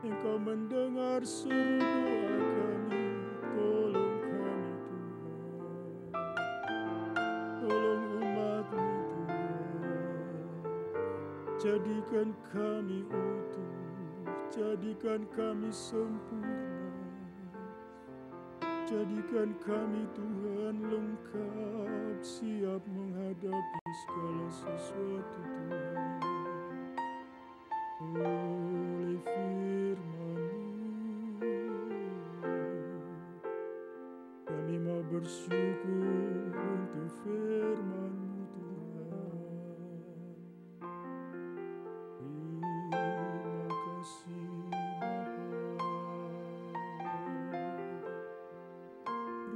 betapa mendengar seru doa kami, tolong kami Tuhan, tolong umat-Mu Tuhan, jadikan kami utuh, jadikan kami sempurna, jadikan kami Tuhan lengkap, siap menghadapi segala sesuatu Tuhan. Oleh firman-Mu, kami mau bersyukur untuk firman-Mu Tuhan. Terima kasih Bapa,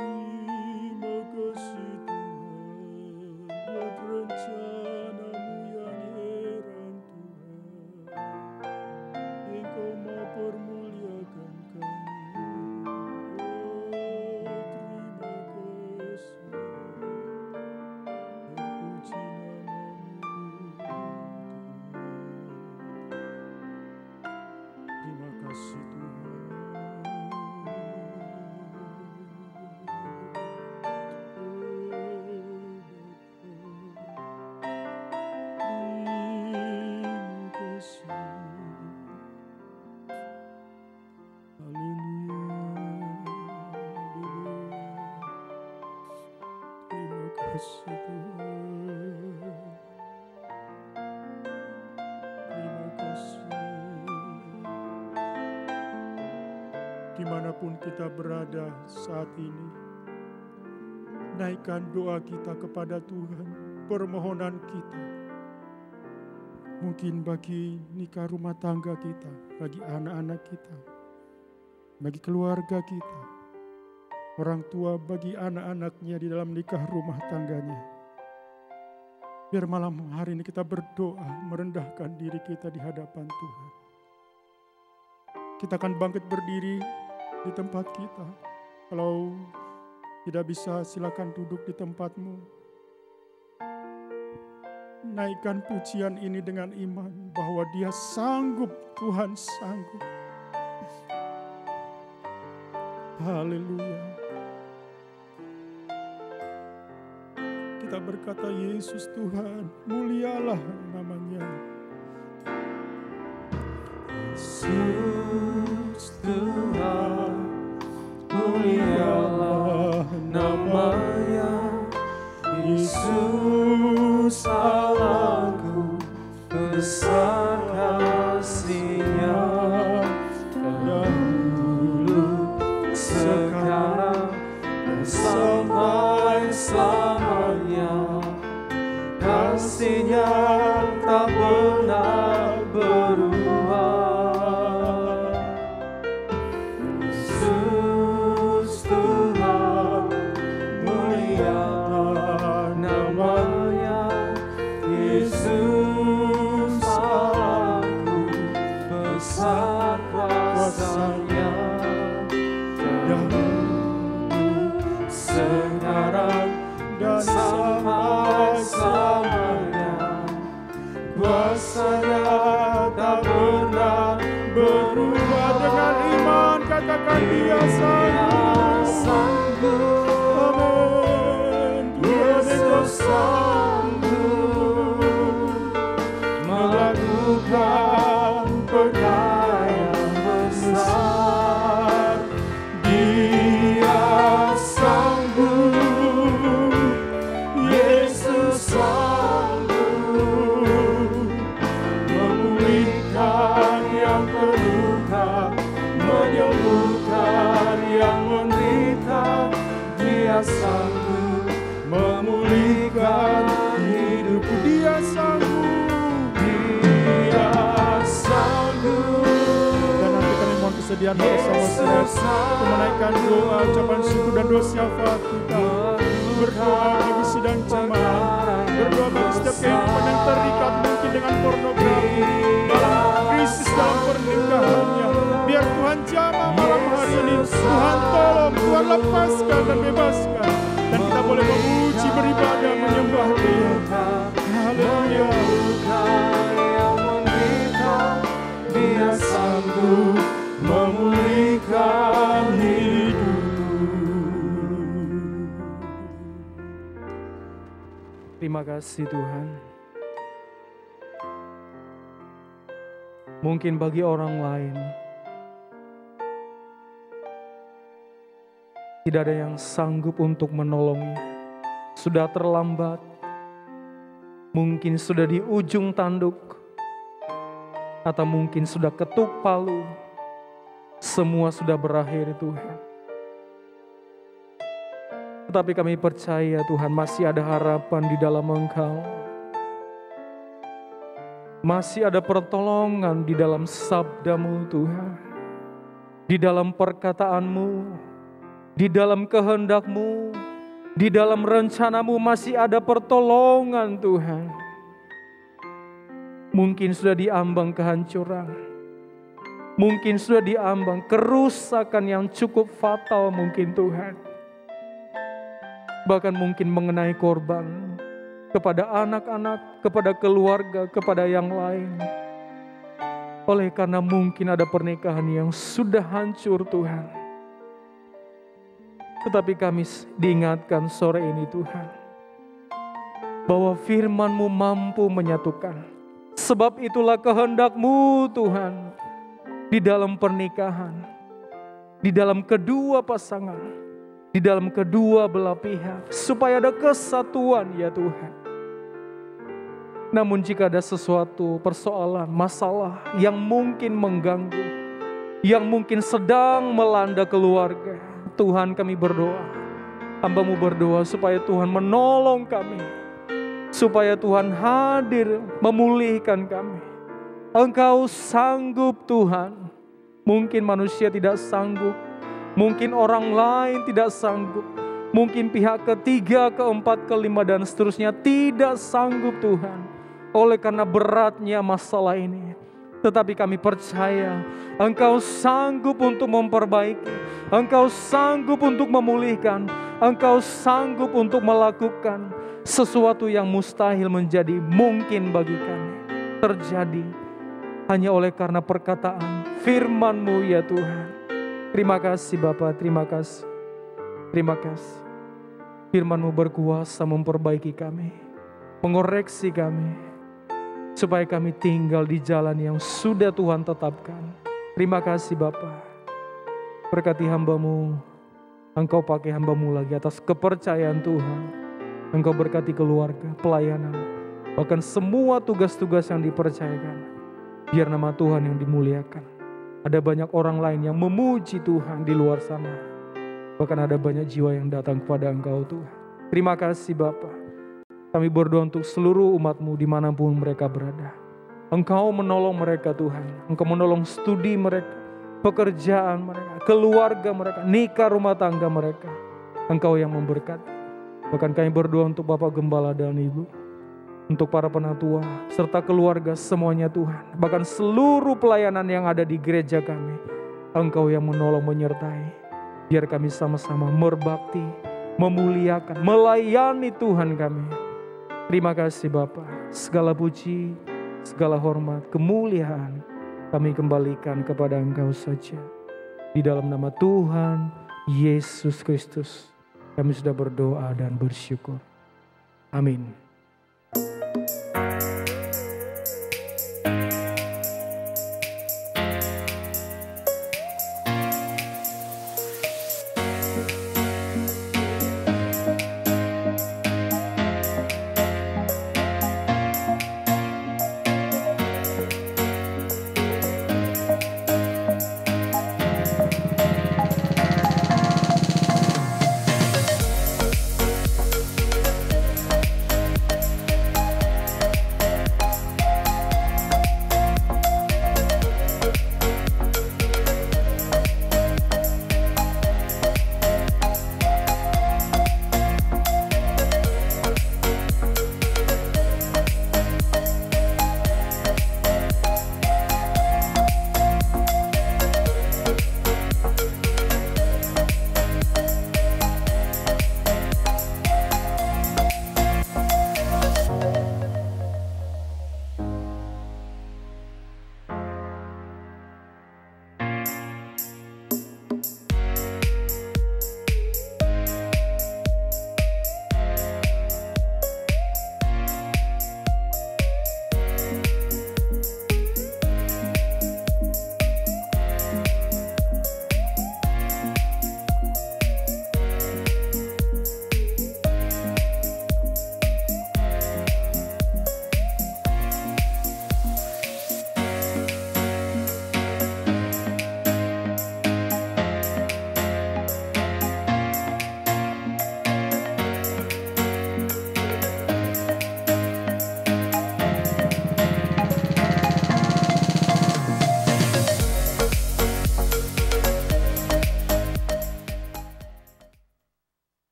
terima kasih Tuhan buat rencana-Mu yang heran Tuhan. Engkau mau permuliakan kami. Oh, terima kasih. Terpuji nama-Mu Tuhan. Terima kasih Tuhan. Terima kasih. Haleluya, haleluya. Terima kasih Tuhan. Terima kasih. Dimanapun kita berada saat ini, naikkan doa kita kepada Tuhan, permohonan kita. Mungkin bagi nikah rumah tangga kita, bagi anak-anak kita, bagi keluarga kita, orang tua bagi anak-anaknya di dalam nikah rumah tangganya. Biar malam hari ini kita berdoa, merendahkan diri kita di hadapan Tuhan. Kita akan bangkit berdiri di tempat kita. Kalau tidak bisa, silakan duduk di tempatmu. Naikkan pujian ini dengan iman bahwa Dia sanggup, Tuhan sanggup. Haleluya. kita berkata, Yesus Tuhan, mulialah namanya. Yesus Tuhan, mulialah namanya. Yesus Allahku, besar kasih-Nya. Dahulu, sekarang, dan sampai selamanya. Kasih-Nya tak pernah berubah. Yesus Tuhan, mulialah namanya. Yesus Allahku, besar kuasa-Nya. Dahulu, sekarang, dan sampai selamanya. Kuasa-Nya tak pernah berubah. Dengan iman katakan Dia sanggup. Amin. Yesus sanggup melakukan perkara yang besar. Dia sanggup, Yesus sanggup memulihkan yang terluka, menyembuhkan yang menderita. Dia sanggup memulihkan hidupku. Dia sanggup. Dia sanggup. Dan nanti kami mohon kesediaan bersama-sama untuk menaikkan doa, ucapan syukur dan doa syafaat kita. Berdoa bagi sidang jemaat, berdoa bagi setiap kehidupan yang terikat mungkin dengan pornografi, dalam krisis dalam pernikahannya. Biar Tuhan jamah malam hari ini, Tuhan tolong, Tuhan lepaskan dan bebaskan. Dan kita boleh memuji, beribadah, menyembah Dia. Haleluya. Yang menderita, Dia sanggup memulihkan hidupku. Terima kasih Tuhan. Mungkin bagi orang lain tidak ada yang sanggup untuk menolongnya. Sudah terlambat. Mungkin sudah di ujung tanduk. Atau mungkin sudah ketuk palu. Semua sudah berakhir Tuhan. Tetapi kami percaya Tuhan masih ada harapan di dalam Engkau. Masih ada pertolongan di dalam sabda-Mu Tuhan. Di dalam perkataanmu, di dalam kehendak-Mu, di dalam rencana-Mu masih ada pertolongan Tuhan. Mungkin sudah diambang kehancuran. Mungkin sudah diambang kerusakan yang cukup fatal mungkin Tuhan. Bahkan mungkin mengenai korban kepada anak-anak, kepada keluarga, kepada yang lain. Oleh karena mungkin ada pernikahan yang sudah hancur Tuhan. Tetapi kami diingatkan sore ini Tuhan, bahwa firman-Mu mampu menyatukan. Sebab itulah kehendak-Mu Tuhan, di dalam pernikahan, di dalam kedua pasangan, di dalam kedua belah pihak, supaya ada kesatuan ya Tuhan. Namun jika ada sesuatu persoalan, masalah yang mungkin mengganggu, yang mungkin sedang melanda keluarga, Tuhan kami berdoa, hamba-Mu berdoa supaya Tuhan menolong kami, supaya Tuhan hadir memulihkan kami. Engkau sanggup Tuhan, mungkin manusia tidak sanggup, mungkin orang lain tidak sanggup, mungkin pihak ketiga, keempat, kelima dan seterusnya tidak sanggup Tuhan. Oleh karena beratnya masalah ini. Tetapi kami percaya Engkau sanggup untuk memperbaiki. Engkau sanggup untuk memulihkan. Engkau sanggup untuk melakukan sesuatu yang mustahil menjadi mungkin bagi kami. Terjadi hanya oleh karena perkataan firman-Mu ya Tuhan. Terima kasih Bapa, terima kasih. Terima kasih. Firman-Mu berkuasa memperbaiki kami, mengoreksi kami, supaya kami tinggal di jalan yang sudah Tuhan tetapkan. Terima kasih Bapa. Berkati hamba-Mu, Engkau pakai hamba-Mu lagi atas kepercayaan Tuhan. Engkau berkati keluarga, pelayanan, bahkan semua tugas-tugas yang dipercayakan. Biar nama Tuhan yang dimuliakan. Ada banyak orang lain yang memuji Tuhan di luar sana. Bahkan ada banyak jiwa yang datang kepada Engkau Tuhan. Terima kasih Bapa. Kami berdoa untuk seluruh umat-Mu dimanapun mereka berada. Engkau menolong mereka Tuhan. Engkau menolong studi mereka, pekerjaan mereka, keluarga mereka, nikah rumah tangga mereka. Engkau yang memberkati. Bahkan kami berdoa untuk Bapak Gembala dan Ibu, untuk para penatua, serta keluarga semuanya Tuhan. Bahkan seluruh pelayanan yang ada di gereja kami. Engkau yang menolong menyertai. Biar kami sama-sama berbakti, memuliakan, melayani Tuhan kami. Terima kasih Bapa. Segala puji, segala hormat, kemuliaan kami kembalikan kepada Engkau saja. Di dalam nama Tuhan Yesus Kristus kami sudah berdoa dan bersyukur. Amin.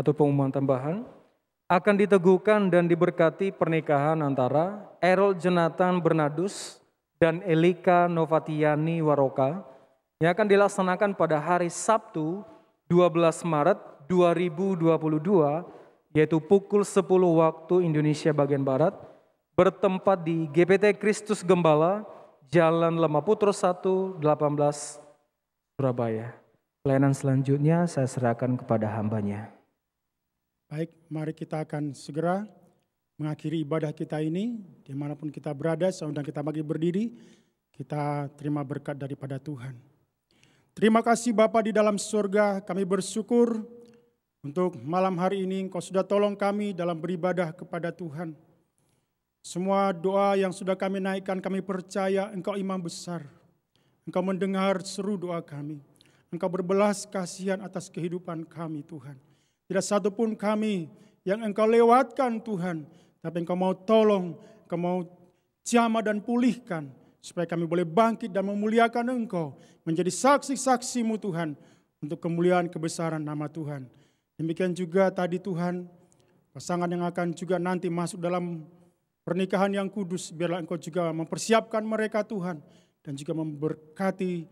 Atau pengumuman tambahan, akan diteguhkan dan diberkati pernikahan antara Errol Jonathan Bernardus dan Elika Novatiani Waroka yang akan dilaksanakan pada hari Sabtu 12 Maret 2022 yaitu pukul 10 waktu Indonesia bagian Barat bertempat di GPT Kristus Gembala, Jalan Lemah Putro 1, 18, Surabaya. Pelayanan selanjutnya saya serahkan kepada hambanya. Baik, mari kita akan segera mengakhiri ibadah kita ini. Dimanapun kita berada, saya undang kita bagi berdiri. Kita terima berkat daripada Tuhan. Terima kasih Bapa di dalam surga, kami bersyukur untuk malam hari ini Engkau sudah tolong kami dalam beribadah kepada Tuhan. Semua doa yang sudah kami naikkan, kami percaya Engkau Imam besar. Engkau mendengar seru doa kami. Engkau berbelas kasihan atas kehidupan kami Tuhan. Tidak satu pun kami yang Engkau lewatkan Tuhan, tapi Engkau mau tolong, Engkau mau jamah dan pulihkan, supaya kami boleh bangkit dan memuliakan Engkau, menjadi saksi-saksi-Mu Tuhan, untuk kemuliaan kebesaran nama Tuhan. Demikian juga tadi Tuhan, pasangan yang akan juga nanti masuk dalam pernikahan yang kudus, biarlah Engkau juga mempersiapkan mereka Tuhan, dan juga memberkati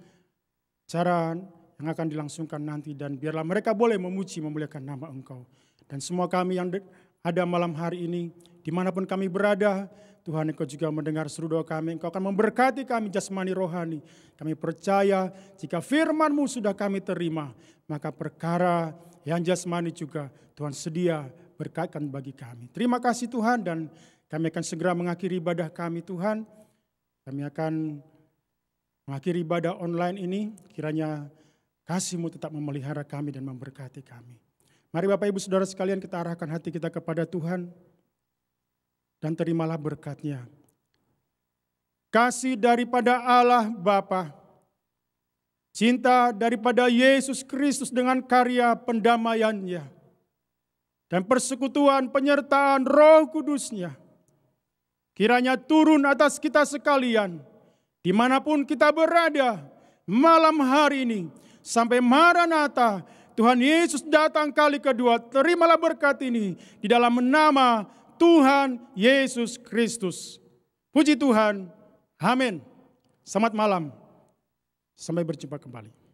cara yang akan dilangsungkan nanti, dan biarlah mereka boleh memuji, memuliakan nama Engkau. Dan semua kami yang ada malam hari ini, dimanapun kami berada, Tuhan Engkau juga mendengar seru doa kami, Engkau akan memberkati kami jasmani rohani. Kami percaya jika firman-Mu sudah kami terima, maka perkara yang jasmani juga Tuhan sedia berkatkan bagi kami. Terima kasih Tuhan, dan kami akan segera mengakhiri ibadah kami Tuhan. Kami akan mengakhiri ibadah online ini, kiranya kasih-Mu tetap memelihara kami dan memberkati kami. Mari Bapak Ibu Saudara sekalian, kita arahkan hati kita kepada Tuhan dan terimalah berkat-Nya. Kasih daripada Allah Bapa, cinta daripada Yesus Kristus dengan karya pendamaian-Nya, dan persekutuan penyertaan Roh Kudus-Nya, kiranya turun atas kita sekalian, dimanapun kita berada malam hari ini, sampai Maranatha, Tuhan Yesus datang kali kedua. Terimalah berkat ini di dalam nama Tuhan Yesus Kristus. Puji Tuhan. Amin. Selamat malam. Sampai berjumpa kembali.